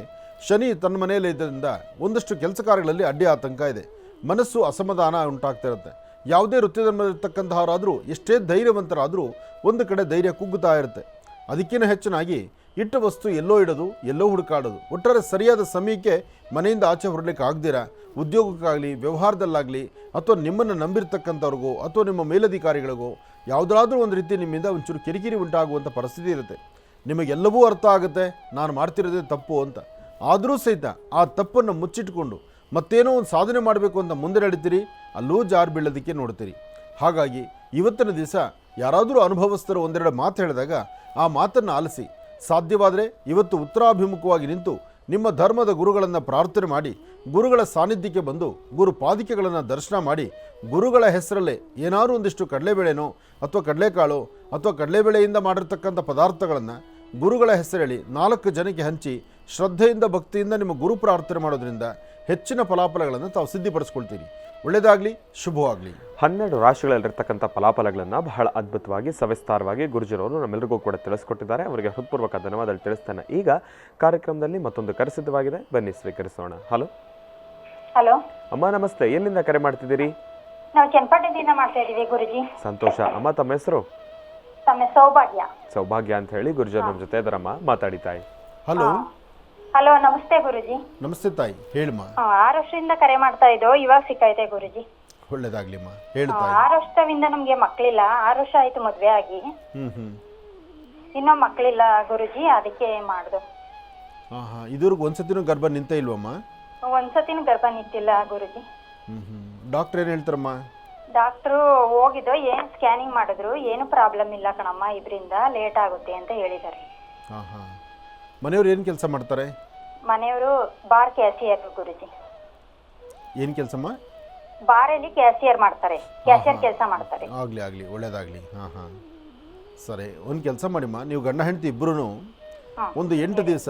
ಶನಿ ತನ್ನ ಮನೆಯಲ್ಲಿ ಇದ್ದರಿಂದ ಒಂದಷ್ಟು ಕೆಲಸ ಕಾರ್ಯಗಳಲ್ಲಿ ಅಡ್ಡಿ ಆತಂಕ ಇದೆ. ಮನಸ್ಸು ಅಸಮಾಧಾನ ಉಂಟಾಗ್ತಾ ಇರುತ್ತೆ. ಯಾವುದೇ ವೃತ್ತಿಧರ್ಮದಲ್ಲಿರ್ತಕ್ಕಂಥವರಾದರೂ ಎಷ್ಟೇ ಧೈರ್ಯವಂತರಾದರೂ ಒಂದು ಕಡೆ ಧೈರ್ಯ ಕುಗ್ಗುತ್ತಾ ಇರುತ್ತೆ. ಅದಕ್ಕಿಂತ ಹೆಚ್ಚಿನಾಗಿ ಇಟ್ಟ ವಸ್ತು ಎಲ್ಲೋ ಇಡೋದು, ಎಲ್ಲೋ ಹುಡುಕಾಡೋದು, ಒಟ್ಟಾರೆ ಸರಿಯಾದ ಸಮಯಕ್ಕೆ ಮನೆಯಿಂದ ಆಚೆ ಹೊರಲಿಕ್ಕೆ ಆಗದಿರ ಉದ್ಯೋಗಕ್ಕಾಗಲಿ, ವ್ಯವಹಾರದಲ್ಲಾಗಲಿ, ಅಥವಾ ನಿಮ್ಮನ್ನು ನಂಬಿರ್ತಕ್ಕಂಥವ್ರಿಗೋ ಅಥವಾ ನಿಮ್ಮ ಮೇಲಧಿಕಾರಿಗಳಿಗೋ ಯಾವುದಾದ್ರೂ ಒಂದು ರೀತಿ ನಿಮ್ಮಿಂದ ಒಂಚೂರು ಕಿರಿಕಿರಿ ಉಂಟಾಗುವಂಥ ಪರಿಸ್ಥಿತಿ ಇರುತ್ತೆ. ನಿಮಗೆಲ್ಲವೂ ಅರ್ಥ ಆಗುತ್ತೆ ನಾನು ಮಾಡ್ತಿರೋದೇ ತಪ್ಪು ಅಂತ. ಆದರೂ ಸಹಿತ ಆ ತಪ್ಪನ್ನು ಮುಚ್ಚಿಟ್ಕೊಂಡು ಮತ್ತೇನೋ ಒಂದು ಸಾಧನೆ ಮಾಡಬೇಕು ಅಂತ ಮುಂದೆ ನಡೀತೀರಿ, ಅಲ್ಲೂ ಜಾರು ಬೀಳೋದಕ್ಕೆ ನೋಡ್ತೀರಿ. ಹಾಗಾಗಿ ಇವತ್ತಿನ ದಿವಸ ಯಾರಾದರೂ ಅನುಭವಸ್ಥರು ಒಂದೆರಡು ಮಾತು ಹೇಳಿದಾಗ ಆ ಮಾತನ್ನು ಆಲಿಸಿ. ಸಾಧ್ಯವಾದರೆ ಇವತ್ತು ಉತ್ತರಾಭಿಮುಖವಾಗಿ ನಿಂತು ನಿಮ್ಮ ಧರ್ಮದ ಗುರುಗಳನ್ನು ಪ್ರಾರ್ಥನೆ ಮಾಡಿ, ಗುರುಗಳ ಸಾನ್ನಿಧ್ಯಕ್ಕೆ ಬಂದು ಗುರು ಪಾದಿಕೆಗಳನ್ನು ದರ್ಶನ ಮಾಡಿ, ಗುರುಗಳ ಹೆಸರಲ್ಲೇ ಏನಾದರೂ ಒಂದಿಷ್ಟು ಕಡಲೆಬೇಳೆನೋ ಅಥವಾ ಕಡಲೆಕಾಳು ಅಥವಾ ಕಡಲೆಬೇಳೆಯಿಂದ ಮಾಡಿರ್ತಕ್ಕಂಥ ಪದಾರ್ಥಗಳನ್ನು ಗುರುಗಳ ಹೆಸರೇಳಿ 4 ಜನಕ್ಕೆ ಹಂಚಿ ಶ್ರದ್ಧೆಯಿಂದ ಭಕ್ತಿಯಿಂದ ನಿಮ್ಮ ಗುರು ಪ್ರಾರ್ಥನೆ ಮಾಡೋದ್ರಿಂದ ಹೆಚ್ಚಿನ ಫಲಾಫಲಗಳನ್ನು ತಾವು ಸಿದ್ಧಿಪಡಿಸ್ಕೊಳ್ತೀರಿ. ಒಳ್ಳೆಯದಾಗಲಿ, ಶುಭವಾಗಲಿ. 12 ರಾಶಿಗಳಲ್ಲಿರ್ತಕ್ಕಂಥ ಫಲಾಫಲಗಳನ್ನು ಬಹಳ ಅದ್ಭುತವಾಗಿ ಸವಿಸ್ತಾರವಾಗಿ ಗುರುಜಿರವರು ನಮ್ಮೆಲ್ಲರಿಗೂ ಕೂಡ ತಿಳಿಸ್ಕೊಟ್ಟಿದ್ದಾರೆ. ಅವರಿಗೆ ಹೃತ್ಪೂರ್ವಕ ಧನ್ಯವಾದ ತಿಳಿಸ್ತೇನೆ. ಈಗ ಕಾರ್ಯಕ್ರಮದಲ್ಲಿ ಮತ್ತೊಂದು ಕರೆ ಸಿದ್ಧವಾಗಿದೆ, ಬನ್ನಿ ಸ್ವೀಕರಿಸೋಣ. ಹಲೋ ಅಮ್ಮ, ನಮಸ್ತೆ. ಎಲ್ಲಿಂದ ಕರೆ ಮಾಡ್ತಿದ್ದೀರಿ? ನಾವು ಚನ್ನಪಟ್ಟಣದಿಂದ ಮಾಡ್ತಾ ಇದೀವಿ ಗುರುಜಿ. ಸಂತೋಷ ಅಮ್ಮ. ತಮ್ಮ ಹೆಸರು? ಸೌಭಾಗ್ಯ ಅಂತ ಹೇಳಿ. ಗುರುಜಿ ನಮ್ಮ ಜೊತೆ ಇದ್ದಾರಮ್ಮ, ಮಾತಾಡಿ ತಾಯಿ. ಹಲೋ ನಮಸ್ತೆ ಗುರುಜಿ. ನಮಸ್ತೆ ತಾಯಿ, ಹೇಳಮ್ಮ. 6 ವರ್ಷದಿಂದ ಕರೆ ಮಾಡ್ತಾ ಇದ್ದೋ, ಇವಾಗ ಸಿಕ್ಕೈತೆ ಗುರುಜಿ. ಒಳ್ಳೇದಾಗ್ಲಿಮ್ಮ, ಹೇಳು ತಾಯಿ. 6 ವರ್ಷದಿಂದ ನಮ್ಗೆ ಮಕ್ಳಿಲ್ಲ. 6 ವರ್ಷ ಆಯ್ತು ಮದ್ವೆ ಆಗಿ. ಇನ್ನೂ ಮಕ್ಳಿಲ್ಲ ಗುರುಜಿ, ಅದಕ್ಕೆ ಮಾಡ್ದು. ಇದುವರೆಗೂ ಒಂದ್ಸತಿನೂ ಗರ್ಭ ನಿಂತ ಇಲ್ವಮ್ಮ? ಒಂದ್ಸತಿನೂ ಗರ್ಭ ನಿಂತಿಲ್ಲ ಗುರುಜಿ. ಡಾಕ್ಟ್ರ್ ಏನು ಹೇಳ್ತಾರಮ್ಮ? ಡಾಕ್ಟ್ರು ಹೋಗಿದ್ದು ಏನು ಸ್ಕ್ಯಾನಿಂಗ್ ಮಾಡಿದ್ರು, ಏನು ಪ್ರಾಬ್ಲಮ್ ಇಲ್ಲ ಕಣಮ್ಮ, ಇದರಿಂದ ಲೇಟ್ ಆಗುತ್ತೆ ಅಂತ ಹೇಳಿದ್ದಾರೆ. ಹಾಂ ಹಾಂ. ಮನೆಯವ್ರು ಏನು ಕೆಲಸ ಮಾಡ್ತಾರೆ? ಮನೆಯವರು ಬಾರ್ ಕ್ಯಾಶಿಯರ್ ಗುರುಜಿ. ಏನು ಕೆಲಸಮ್ಮ? ಬಾರಲ್ಲಿ ಕ್ಯಾಶಿಯರ್ ಮಾಡ್ತಾರೆ, ಕ್ಯಾಶಿಯರ್ ಕೆಲಸ ಮಾಡ್ತಾರೆ. ಆಗಲಿ ಆಗಲಿ, ಒಳ್ಳೇದಾಗಲಿ. ಹಾಂ ಹಾಂ, ಸರಿ. ಒಂದು ಕೆಲಸ ಮಾಡಿಮ್ಮ, ನೀವು ಗಂಡ ಹೆಂಡತಿ ಇಬ್ಬರೂ ಒಂದು 8 ದಿವಸ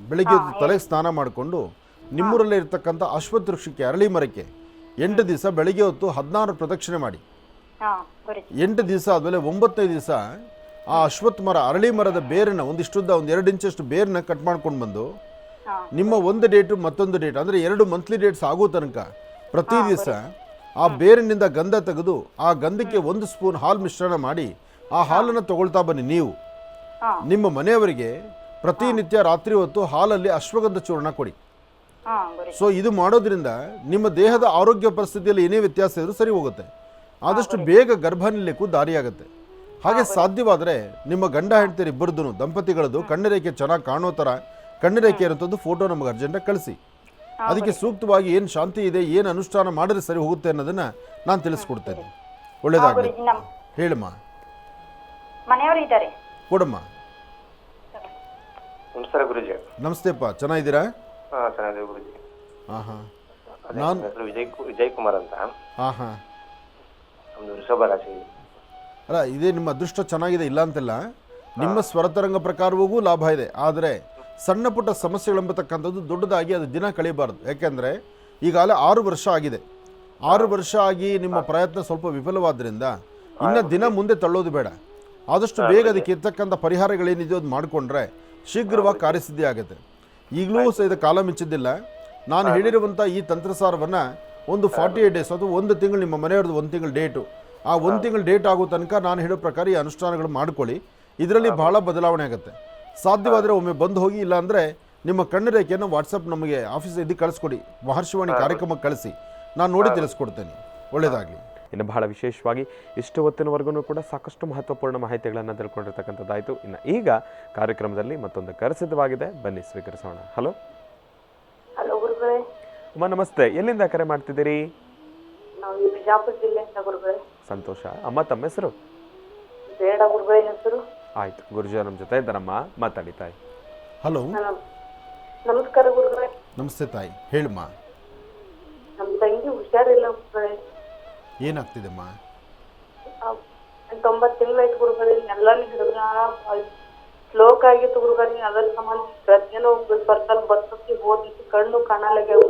ಬೆಳಿಗ್ಗೆ ತಲೆಗೆ ಸ್ನಾನ ಮಾಡಿಕೊಂಡು ನಿಮ್ಮೂರಲ್ಲೇ ಇರ್ತಕ್ಕಂಥ ಅಶ್ವತ್ಥ ವೃಕ್ಷಕ್ಕೆ, ಅರಳಿ ಮರಕ್ಕೆ 8 ದಿವಸ ಬೆಳಿಗ್ಗೆ ಹೊತ್ತು 16 ಪ್ರದಕ್ಷಿಣೆ ಮಾಡಿ. 8 ದಿವಸ ಆದಮೇಲೆ 9ನೇ ದಿವಸ ಆ ಅಶ್ವತ್ಥ ಮರ, ಅರಳಿ ಮರದ ಬೇರನ್ನ ಒಂದಿಷ್ಟುದ್ದ, ಒಂದು 2 ಇಂಚಷ್ಟು ಬೇರನ್ನ ಕಟ್ ಮಾಡ್ಕೊಂಡು ಬಂದು ನಿಮ್ಮ ಒಂದು ಡೇಟು ಮತ್ತೊಂದು ಡೇಟ್ ಅಂದರೆ 2 ಮಂತ್ಲಿ ಡೇಟ್ಸ್ ಆಗೋ ತನಕ ಪ್ರತಿ ದಿವಸ ಆ ಬೇರಿನಿಂದ ಗಂಧ ತೆಗೆದು ಆ ಗಂಧಕ್ಕೆ 1 ಸ್ಪೂನ್ ಹಾಲು ಮಿಶ್ರಣ ಮಾಡಿ ಆ ಹಾಲನ್ನು ತಗೊಳ್ತಾ ಬನ್ನಿ. ನೀವು ನಿಮ್ಮ ಮನೆಯವರಿಗೆ ಪ್ರತಿನಿತ್ಯ ರಾತ್ರಿ ಹೊತ್ತು ಹಾಲಲ್ಲಿ ಅಶ್ವಗಂಧ ಚೂರ್ಣ ಕೊಡಿ. ಸೊ ಇದು ಮಾಡೋದ್ರಿಂದ ನಿಮ್ಮ ದೇಹದ ಆರೋಗ್ಯ ಪರಿಸ್ಥಿತಿಯಲ್ಲಿ ಏನೇ ವ್ಯತ್ಯಾಸ ಇದ್ರೂ ಸರಿ ಹೋಗುತ್ತೆ. ಆದಷ್ಟು ಬೇಗ ಗರ್ಭ ನಿಲ್ಲಕ್ಕೂ ದಾರಿಯಾಗುತ್ತೆ. ಹಾಗೆ ಸಾಧ್ಯವಾದರೆ ನಿಮ್ಮ ಗಂಡ ಹೆಂಡತಿಯರು ಇಬ್ಬರದ್ದು ದಂಪತಿಗಳದ್ದು ಕಣ್ಣರೇಖೆ ಚೆನ್ನಾಗಿ ಕಾಣೋ ಥರ ಕಣ್ಣರೇಖೆ ಇರುವಂಥದ್ದು ಫೋಟೋ ನಮಗೆ ಅರ್ಜೆಂಟಾಗಿ ಕಳಿಸಿ. ಅದಕ್ಕೆ ಸೂಕ್ತವಾಗಿ ಏನು ಶಾಂತಿ ಇದೆ, ಏನು ಅನುಷ್ಠಾನ ಮಾಡಿದ್ರೆ ಸರಿ ಹೋಗುತ್ತೆ ಅನ್ನೋದನ್ನು ನಾನು ತಿಳಿಸ್ಕೊಡ್ತೇನೆ. ಒಳ್ಳೇದಾಗಲಿ. ಹೇಳಮ್ಮ. ಮನೆಯವರು ಇದ್ದಾರೆ. ಕೊಡಮ್ಮ. ನಮಸ್ಕಾರ ಗುರುಜಿ. ನಮಸ್ತೆಪ್ಪ, ಚೆನ್ನಾಗಿದ್ದೀರಾ? ಹಾಂ, ಚೆನ್ನಾಗಿದೆ ಗುರುಜಿ. ಹಾಂ ಹಾಂ. ನಾನು ವಿಜಯ್ ಕುಮಾರ್ ಅಂತ. ಹಾಂ ಹಾಂ. ನಮ್ಮದು ವೃಷಭ ರಾಶಿ. ಅಲ್ಲ, ಇದೇ ನಿಮ್ಮ ಅದೃಷ್ಟ ಚೆನ್ನಾಗಿದೆ, ಇಲ್ಲ ಅಂತಿಲ್ಲ. ನಿಮ್ಮ ಸ್ವರತರಂಗ ಪ್ರಕಾರವೂ ಲಾಭ ಇದೆ. ಆದರೆ ಸಣ್ಣ ಪುಟ್ಟ ಸಮಸ್ಯೆಗಳೆಂಬತಕ್ಕಂಥದ್ದು ದೊಡ್ಡದಾಗಿ ಅದು ದಿನ ಕಳೀಬಾರ್ದು. ಯಾಕೆಂದರೆ ಈಗಾಗಲೇ 6 ವರ್ಷ ಆಗಿದೆ. 6 ವರ್ಷ ಆಗಿ ನಿಮ್ಮ ಪ್ರಯತ್ನ ಸ್ವಲ್ಪ ವಿಫಲವಾದ್ದರಿಂದ ಇನ್ನು ದಿನ ಮುಂದೆ ತಳ್ಳೋದು ಬೇಡ. ಆದಷ್ಟು ಬೇಗ ಅದಕ್ಕೆ ಇರ್ತಕ್ಕಂಥ ಪರಿಹಾರಗಳೇನಿದೆಯೋ ಅದು ಮಾಡಿಕೊಂಡ್ರೆ ಶೀಘ್ರವಾಗಿ ಕಾರ್ಯಸಿದ್ಧಿ ಆಗುತ್ತೆ. ಈಗಲೂ ಸಹ ಇದು ಕಾಲ ಮಿಂಚಿದ್ದಿಲ್ಲ. ನಾನು ಹೇಳಿರುವಂಥ ಈ ತಂತ್ರಸಾರವನ್ನು ಒಂದು 48 ಡೇಸ್ ಅಥವಾ 1 ತಿಂಗಳು, ನಿಮ್ಮ ಮನೆಯವ್ರದ್ದು 1 ತಿಂಗಳು ಡೇಟು, ಆ 1 ತಿಂಗಳು ಡೇಟ್ ಆಗೋ ತನಕ ನಾನು ಹೇಳೋ ಪ್ರಕಾರ ಈ ಅನುಷ್ಠಾನಗಳು ಮಾಡ್ಕೊಳ್ಳಿ. ಇದರಲ್ಲಿ ಬಹಳ ಬದಲಾವಣೆ ಆಗುತ್ತೆ. ಸಾಧ್ಯವಾದರೆ ಒಮ್ಮೆ ಬಂದು ಹೋಗಿ, ಇಲ್ಲಾಂದರೆ ನಿಮ್ಮ ಕಣ್ಣರೇಖೆಯನ್ನು ವಾಟ್ಸಪ್ ನಮಗೆ ಆಫೀಸ್ ಇದಕ್ಕೆ ಕಳಿಸ್ಕೊಡಿ, ಮಹರ್ಷಿವಾಣಿ ಕಾರ್ಯಕ್ರಮಕ್ಕೆ ಕಳಿಸಿ, ನಾನು ನೋಡಿ ತಿಳಿಸ್ಕೊಡ್ತೇನೆ. ಒಳ್ಳೆಯದಾಗಲಿ. ಇನ್ನು ಬಹಳ ವಿಶೇಷವಾಗಿ ಇಷ್ಟು ಹೊತ್ತಿನವರೆಗೂ ಕೂಡ ಸಾಕಷ್ಟು ಮಹತ್ವಪೂರ್ಣ ಮಾಹಿತಿಗಳನ್ನು ತಿಳ್ಕೊಂಡಿರ್ತಕ್ಕಂಥದ್ದಾಯಿತು. ಇನ್ನು ಈಗ ಕಾರ್ಯಕ್ರಮದಲ್ಲಿ ಮತ್ತೊಂದು ಕರೆ ಸಿದ್ಧವಾಗಿದೆ, ಬನ್ನಿ ಸ್ವೀಕರಿಸೋಣ. ಹಲೋ. ಹಲೋ ಗುರುಗಳೇ. ಅಮ್ಮ ನಮಸ್ತೆ, ಎಲ್ಲಿಂದ ಕರೆ ಮಾಡ್ತಿದ್ದೀರಿ? ನಾವು ಬಿಜಾಪುರ ಜಿಲ್ಲೆಯಿಂದ ಗುರುಗಳೇ. ಸಂತೋಷ. ಅಮ್ಮ ತಮ್ಮ ಹೆಸರು? ಬೇಡ ಗುರುಗಳೇ ಹೆಸರು. ಆಯ್ತು, ಗುರುಜಿ ನಮ್ಮ ಜೊತೆ ಇದ್ದಾರಮ್ಮ, ಮಾತಾಡಿ ತಾಯಿ. ಹಲೋ. ನಮಸ್ಕಾರ ಗುರುಗಳೇ. ನಮಸ್ತೆ ತಾಯಿ, ಹೇಳಮ್ಮ. ನಮ್ಮ ತಂಗಿ ಹುಷಾರಿಲ್ಲ ಗುರುಗಳೇ. ಏನಾಗ್ತಿದೆಮ್ಮ? 9 ತಿಂಗಳಾಯ್ತು ಗುರುಗಳೇ. ಎಲ್ಲಾನು ಹಿಡಿದ್ರ ಸ್ಲೋಕ್ ಆಗಿತ್ತು ಗುರುಗಳೇ. ಅದರ ಸಂಬಂಧ ಪ್ರಜ್ಞೆನೂ ಸ್ವಲ್ಪ ಬರ್ತಕ್ಕೆ ಹೋದಿತ್ತು, ಕಣ್ಣು ಕಾಣಲಾಗ್ಯಾವ.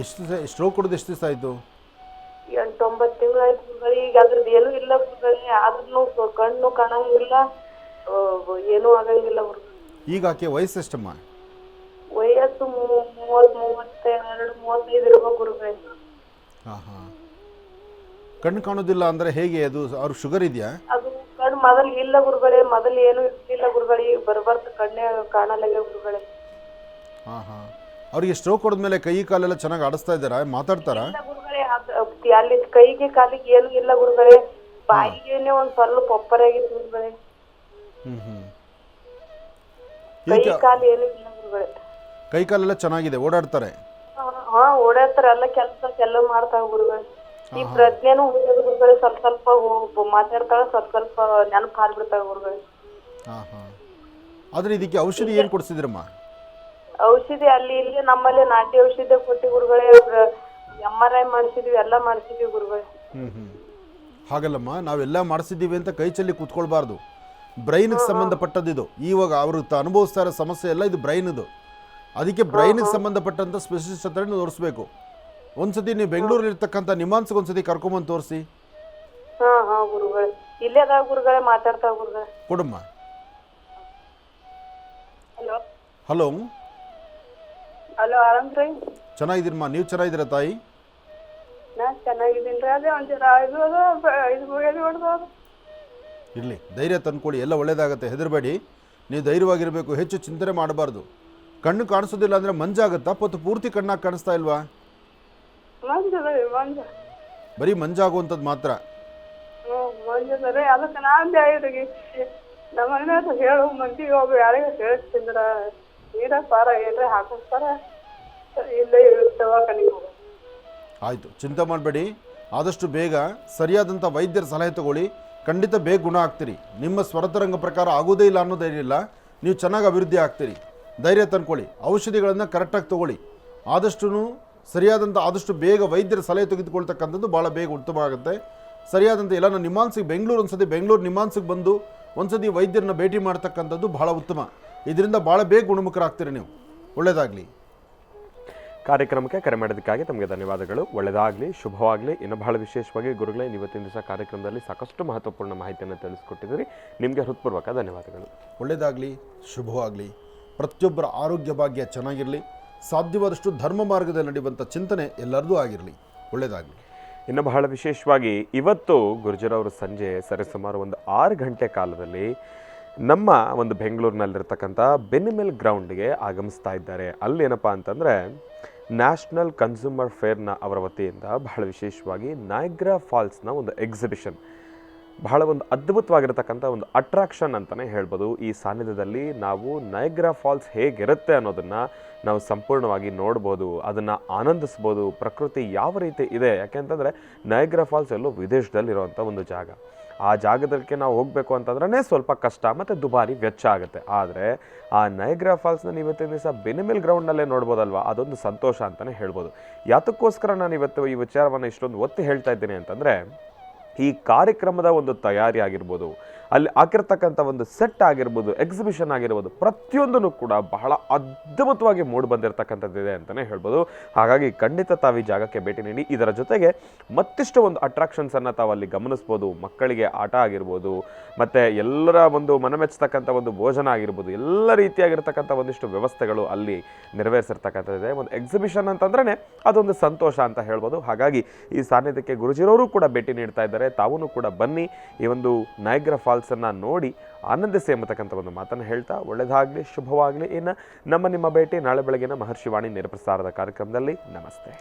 ಎಷ್ಟು ಸ್ಟ್ರೋಕ್ ಕೊಡೋದು ಎಷ್ಟು ದಿವಸ ಆಯಿತು? 8-9 ತಿಂಗಳಾಯ್ತು ಗುರುಗಳೇ. ಈಗ ಅದ್ರದ್ದು ಏನೂ ಇಲ್ಲ ಗುರುಗಳೇ. ಆದ್ರೂ ಕಣ್ಣು ಕಾಣಂಗಿಲ್ಲ, ಏನೂ ಆಗಂಗಿಲ್ಲ ಗುರುಗಳೇ. ಈಗ ಆಕೆ ವಯಸ್ಸು ಎಷ್ಟಮ್ಮ? ವಯಸ್ಸು 30-32-35 ಇರ್ಬೇಕು ಗುರುಗಳೇ. ಹಾಂ ಹಾಂ. ಕಣ್ಣು ಕಾಣೋದಿಲ್ಲ ಅಂದರೆ ಹೇಗೆ? ಅದು ಅವ್ರ ಶುಗರ್ ಇದೆಯಾ? ಅದು ಕಣ್ಣು ಮೊದಲು ಇಲ್ಲ ಗುರುಗಳೇ. ಮೊದಲು ಏನೂ ಇರ್ಲಿಲ್ಲ ಗುರುಗಳೇ. ಬರ್ಬರ್ತ ಕಣ್ಣೇ ಕಾಣಲಾಗ್ಯಾವ ಗುರುಗಳೇ. ಹಾಂ ಹಾಂ. ಅವ್ರಿಗೆ ಸ್ಟ್ರೋಕ್ ಹೊಡೆದ್ಮೇಲೆ ಕೈ ಕಾಲೆಲ್ಲ ಚೆನ್ನಾಗಿ ಆಡಿಸ್ತಾ ಇದ್ದಾರಾ, ಮಾತಾಡ್ತಾರಾ? ಇಲ್ಲ ಗುರುಗಳೇ. ಅಲ್ಲಿ ಕೈಗೆ ಕಾಲಿಗೆ ಏನು ಇಲ್ಲ ಗುರುಗಳೇ. ಬಾಯಿಗೇನೆ ಒಂದ್ ಸ್ವಲ್ಪ ಒಪ್ಪರಾಗಿತ್ತು ಗುರುಗಳೇ. ಕೈ ಕಾಲು ಏನು ಇಲ್ಲ ಗುರುಗಳೇ. ಕೈ ಕಾಲೆಲ್ಲ ಚೆನ್ನಾಗಿದೆ, ಓಡಾಡ್ತಾರೆ? ಹಾ, ಓಡಾಡ್ತಾರೆ. ಎಲ್ಲ ಕೆಲಸ ಎಲ್ಲ ಮಾಡ್ತಾವ ಗುರುಗಳೇ. ಈ ಪ್ರಜ್ಞೆನೂ ಹೋಗ್ತದೆ ಗುರುಗಳೇ. ಸ್ವಲ್ಪ ಸ್ವಲ್ಪ ಮಾತಾಡ್ತಾಳ, ಸ್ವಲ್ಪ ಸ್ವಲ್ಪ ನೆನಪು ಹಾರ್ಬಿಡ್ತಾವ ಗುರುಗಳೇ. ಹಾಂ ಹಾಂ. ಆದರೆ ಇದಕ್ಕೆ ಔಷಧಿ ಏನು ಕೊಡಿಸಿದ್ರಮ್ಮ? ಔಷಧಿ ಅಲ್ಲಿ ಇಲ್ಲಿ ನಮ್ಮಲ್ಲಿ ನಾಟಿ ಔಷಧಿ ಕೊಟ್ಟಿ ಗುರುಗಳೇ. MRI ಮಾಡಿಸಿದ್ವಿ, ಎಲ್ಲ ಮಾಡಿಸಿದ್ವಿ ಗುರುಗಳೇ. ಹಾಗಲ್ಲಮ್ಮ, ನಾವೆಲ್ಲ ಮಾಡಿಸಿದ್ದೀವಿ ಅಂತ ಕೈ ಚೆಲ್ಲಿ ಕೂತ್ಕೊಳ್ಬಾರ್ದು. ಬ್ರೈನ್ಗೆ ಸಂಬಂಧಪಟ್ಟದ್ದಿದು. ಇವಾಗ ಅವರು ಅನುಭವಿಸ್ತಾ ಇರೋ ಸಮಸ್ಯೆ ಎಲ್ಲ ಇದು ಬ್ರೈನ್ದು. ಅದಕ್ಕೆ ಬ್ರೈನ್ಗೆ ಸಂಬಂಧಪಟ್ಟಂಥ ಸ್ಪೆಷಲಿಸ್ಟ್ ಹತ್ರ ತೋರಿಸ್ಬೇಕು. ಒಂದ್ಸತಿ ನೀವು ಬೆಂಗಳೂರಲ್ಲಿರ್ತಕ್ಕಂಥ ನಿಮಾನ್ಸ್ಗೆ ಒಂದ್ಸತಿ ಕರ್ಕೊಂಬಂದು ತೋರಿಸಿ. ಹಾಂ ಹಾಂ ಗುರುಗಳೇ. ಇಲ್ಲೇ ಅದಾವ ಗುರುಗಳೇ, ಮಾತಾಡ್ತಾವ ಗುರುಗಳೇ. ಕೊಡಮ್ಮ. ಹಲೋ. ಹಲೋ. ಹಲೋ, ಆರಾಮ್ರಿ? ಚೆನ್ನಾಗಿದ್ದೀರಮ್ಮ, ನೀವು ಚೆನ್ನಾಗಿದ್ದೀರಾ ತಾಯಿ? ನಾ ಚೆನ್ನಾಗಿದ್ದೀನಿ ರೀ. ಅದೇ ಒಂಚೂರ ಇರಲಿ, ಧೈರ್ಯ ತಂದ್ಕೊಳ್ಳಿ, ಎಲ್ಲ ಒಳ್ಳೇದಾಗತ್ತೆ, ಹೆದರಬೇಡಿ. ನೀವು ಧೈರ್ಯವಾಗಿರಬೇಕು, ಹೆಚ್ಚು ಚಿಂತನೆ ಮಾಡಬಾರ್ದು. ಕಣ್ಣು ಕಾಣಿಸೋದಿಲ್ಲ ಅಂದರೆ ಮಂಜಾಗುತ್ತಾ? ಪೂರ್ತಿ ಕಣ್ಣಾಗಿ ಕಾಣಿಸ್ತಾ ಇಲ್ವಾ? ಬರೀ ಮಂಜಾಗುವಂಥದ್ದು ಮಾತ್ರ. ನಮ್ಮ ಮನೆ ಹೇಳು ಮಂದಿ ಒಬ್ಬ ಯಾರಿಗ ಹೇಳ್ತಿಂದ್ರ ನೀರ ಪಾರ ಏನ್ರ ಹಾಕಿಸ್ತಾರ ಇಲ್ಲೇ ದವಾಖಾನಿಗೆ ಹೋಗ. ಆಯಿತು, ಚಿಂತೆ ಮಾಡಬೇಡಿ. ಆದಷ್ಟು ಬೇಗ ಸರಿಯಾದಂಥ ವೈದ್ಯರ ಸಲಹೆ ತಗೊಳ್ಳಿ, ಖಂಡಿತ ಬೇಗ ಗುಣ ಆಗ್ತೀರಿ. ನಿಮ್ಮ ಸ್ವರತರಂಗ ಪ್ರಕಾರ ಆಗೋದೇ ಇಲ್ಲ ಅನ್ನೋದೇನಿಲ್ಲ, ನೀವು ಚೆನ್ನಾಗಿ ಅಭಿವೃದ್ಧಿ ಆಗ್ತೀರಿ. ಧೈರ್ಯ ತಂದ್ಕೊಳ್ಳಿ, ಔಷಧಿಗಳನ್ನು ಕರೆಕ್ಟಾಗಿ ತೊಗೊಳ್ಳಿ. ಆದಷ್ಟು ಬೇಗ ವೈದ್ಯರ ಸಲಹೆ ತೆಗೆದುಕೊಳ್ತಕ್ಕಂಥದ್ದು ಭಾಳ ಬೇಗ ಉತ್ತಮ ಆಗುತ್ತೆ. ಸರಿಯಾದಂಥ ಇಲ್ಲ, ನಾನು ನಿಮ್ಮಾನ್ಸಿಗೆ ಬೆಂಗಳೂರು ನಿಮ್ಮಾನ್ಸಿಗೆ ಬಂದು ಒಂದ್ಸತಿ ವೈದ್ಯರನ್ನ ಭೇಟಿ ಮಾಡ್ತಕ್ಕಂಥದ್ದು ಬಹಳ ಉತ್ತಮ. ಇದರಿಂದ ಭಾಳ ಬೇಗ ಗುಣಮುಖರಾಗ್ತೀರಿ ನೀವು. ಒಳ್ಳೆಯದಾಗಲಿ. ಕಾರ್ಯಕ್ರಮಕ್ಕೆ ಕರೆ ಮಾಡೋದಕ್ಕಾಗಿ ತಮಗೆ ಧನ್ಯವಾದಗಳು. ಒಳ್ಳೆಯದಾಗಲಿ, ಶುಭವಾಗಲಿ. ಇನ್ನು ಬಹಳ ವಿಶೇಷವಾಗಿ ಗುರುಗಳೇ, ಇವತ್ತಿನ ದಿವಸ ಕಾರ್ಯಕ್ರಮದಲ್ಲಿ ಸಾಕಷ್ಟು ಮಹತ್ವಪೂರ್ಣ ಮಾಹಿತಿಯನ್ನು ತಿಳಿಸ್ಕೊಟ್ಟಿದ್ದೀರಿ. ನಿಮಗೆ ಹೃತ್ಪೂರ್ವಕ ಧನ್ಯವಾದಗಳು. ಒಳ್ಳೆಯದಾಗಲಿ, ಶುಭವಾಗಲಿ. ಪ್ರತಿಯೊಬ್ಬರ ಆರೋಗ್ಯ ಭಾಗ್ಯ ಚೆನ್ನಾಗಿರಲಿ. ಸಾಧ್ಯವಾದಷ್ಟು ಧರ್ಮ ಮಾರ್ಗದಲ್ಲಿ ನಡೆಯುವಂಥ ಚಿಂತನೆ ಎಲ್ಲರದೂ ಆಗಿರಲಿ. ಒಳ್ಳೆಯದಾಗಲಿ. ಇನ್ನು ಬಹಳ ವಿಶೇಷವಾಗಿ ಇವತ್ತು ಗುರುಜರವರು ಸಂಜೆ ಸರಿಸುಮಾರು ಒಂದು 6 ಗಂಟೆ ಕಾಲದಲ್ಲಿ ನಮ್ಮ ಒಂದು ಬೆಂಗಳೂರಿನಲ್ಲಿರ್ತಕ್ಕಂಥ ಬೆನಿಮಿಲ್ ಗ್ರೌಂಡ್ಗೆ ಆಗಮಿಸ್ತಾ ಇದ್ದಾರೆ. ಅಲ್ಲಿ ಏನಪ್ಪ ಅಂತಂದರೆ ನ್ಯಾಷನಲ್ ಕನ್ಸ್ಯೂಮರ್ ಫೇರ್ನ ಅವರ ವತಿಯಿಂದ ಬಹಳ ವಿಶೇಷವಾಗಿ ನಯಾಗ್ರಾ ಫಾಲ್ಸ್ನ ಒಂದು ಎಕ್ಸಿಬಿಷನ್, ಬಹಳ ಒಂದು ಅದ್ಭುತವಾಗಿರತಕ್ಕಂಥ ಒಂದು ಅಟ್ರಾಕ್ಷನ್ ಅಂತಲೇ ಹೇಳ್ಬೋದು. ಈ ಸಾನ್ನಿಧ್ಯದಲ್ಲಿ ನಾವು ನಯಾಗ್ರಾ ಫಾಲ್ಸ್ ಹೇಗಿರುತ್ತೆ ಅನ್ನೋದನ್ನು ನಾವು ಸಂಪೂರ್ಣವಾಗಿ ನೋಡ್ಬೋದು, ಅದನ್ನು ಆನಂದಿಸ್ಬೋದು. ಪ್ರಕೃತಿ ಯಾವ ರೀತಿ ಇದೆ, ಯಾಕೆಂತಂದರೆ ನಯಾಗ್ರಾ ಫಾಲ್ಸ್ ಎಲ್ಲೋ ವಿದೇಶದಲ್ಲಿರುವಂಥ ಒಂದು ಜಾಗ. ಆ ಜಾಗದಕ್ಕೆ ನಾವು ಹೋಗಬೇಕು ಅಂತಂದ್ರೆ ಸ್ವಲ್ಪ ಕಷ್ಟ ಮತ್ತು ದುಬಾರಿ ವೆಚ್ಚ ಆಗುತ್ತೆ. ಆದರೆ ಆ ನಯಾಗ್ರಾ ಫಾಲ್ಸ್ನ ಇವತ್ತಿನ ದಿವಸ ಬೆನಿಮಿಲ್ ಗ್ರೌಂಡ್ನಲ್ಲೇ ನೋಡ್ಬೋದಲ್ವ, ಅದೊಂದು ಸಂತೋಷ ಅಂತಲೇ ಹೇಳ್ಬೋದು. ಯಾತಕ್ಕೋಸ್ಕರ ನಾನು ಇವತ್ತು ಈ ವಿಚಾರವನ್ನು ಇಷ್ಟೊಂದು ಒತ್ತಿ ಹೇಳ್ತಾ ಇದ್ದೀನಿ ಅಂತಂದರೆ, ಈ ಕಾರ್ಯಕ್ರಮದ ಒಂದು ತಯಾರಿ ಆಗಿರ್ಬೋದು, ಅಲ್ಲಿ ಹಾಕಿರ್ತಕ್ಕಂಥ ಒಂದು ಸೆಟ್ ಆಗಿರ್ಬೋದು, ಎಕ್ಸಿಬಿಷನ್ ಆಗಿರ್ಬೋದು, ಪ್ರತಿಯೊಂದೂ ಕೂಡ ಬಹಳ ಅದ್ಭುತವಾಗಿ ಮೂಡಿ ಬಂದಿರತಕ್ಕಂಥದ್ದಿದೆ ಅಂತಲೇ ಹೇಳ್ಬೋದು. ಹಾಗಾಗಿ ಖಂಡಿತ ತಾವು ಈ ಜಾಗಕ್ಕೆ ಭೇಟಿ ನೀಡಿ ಇದರ ಜೊತೆಗೆ ಮತ್ತಿಷ್ಟು ಒಂದು ಅಟ್ರಾಕ್ಷನ್ಸನ್ನು ತಾವು ಅಲ್ಲಿ ಗಮನಿಸ್ಬೋದು. ಮಕ್ಕಳಿಗೆ ಆಟ ಆಗಿರ್ಬೋದು, ಮತ್ತು ಎಲ್ಲರ ಒಂದು ಮನಮೆಚ್ಚತಕ್ಕಂಥ ಒಂದು ಭೋಜನ ಆಗಿರ್ಬೋದು, ಎಲ್ಲ ರೀತಿಯಾಗಿರ್ತಕ್ಕಂಥ ಒಂದಿಷ್ಟು ವ್ಯವಸ್ಥೆಗಳು ಅಲ್ಲಿ ನೆರವೇರಿಸಿರ್ತಕ್ಕಂಥದ್ದಿದೆ. ಒಂದು ಎಕ್ಸಿಬಿಷನ್ ಅಂತಂದ್ರೆ ಅದೊಂದು ಸಂತೋಷ ಅಂತ ಹೇಳ್ಬೋದು. ಹಾಗಾಗಿ ಈ ಸಾನ್ನಿಧ್ಯಕ್ಕೆ ಗುರುಜಿರವರು ಕೂಡ ಭೇಟಿ ನೀಡ್ತಾ ಇದ್ದಾರೆ. ತಾವೂ ಕೂಡ ಬನ್ನಿ, ಈ ಒಂದು ನಯಾಗ್ರಾ ಫಾಲ್ಸನ್ನು ನೋಡಿ ಆನಂದಿಸಿ ಎಂಬತಕ್ಕಂಥ ಒಂದು ಮಾತನ್ನು ಹೇಳ್ತಾ ಒಳ್ಳೆಯದಾಗಲಿ, ಶುಭವಾಗಲಿ. ಇನ್ನು ನಿಮ್ಮ ಭೇಟಿ ನಾಳೆ ಬೆಳಗಿನ ಮಹರ್ಷಿವಾಣಿ ನೇರಪ್ರಸಾರದ ಕಾರ್ಯಕ್ರಮದಲ್ಲಿ. ನಮಸ್ತೆ.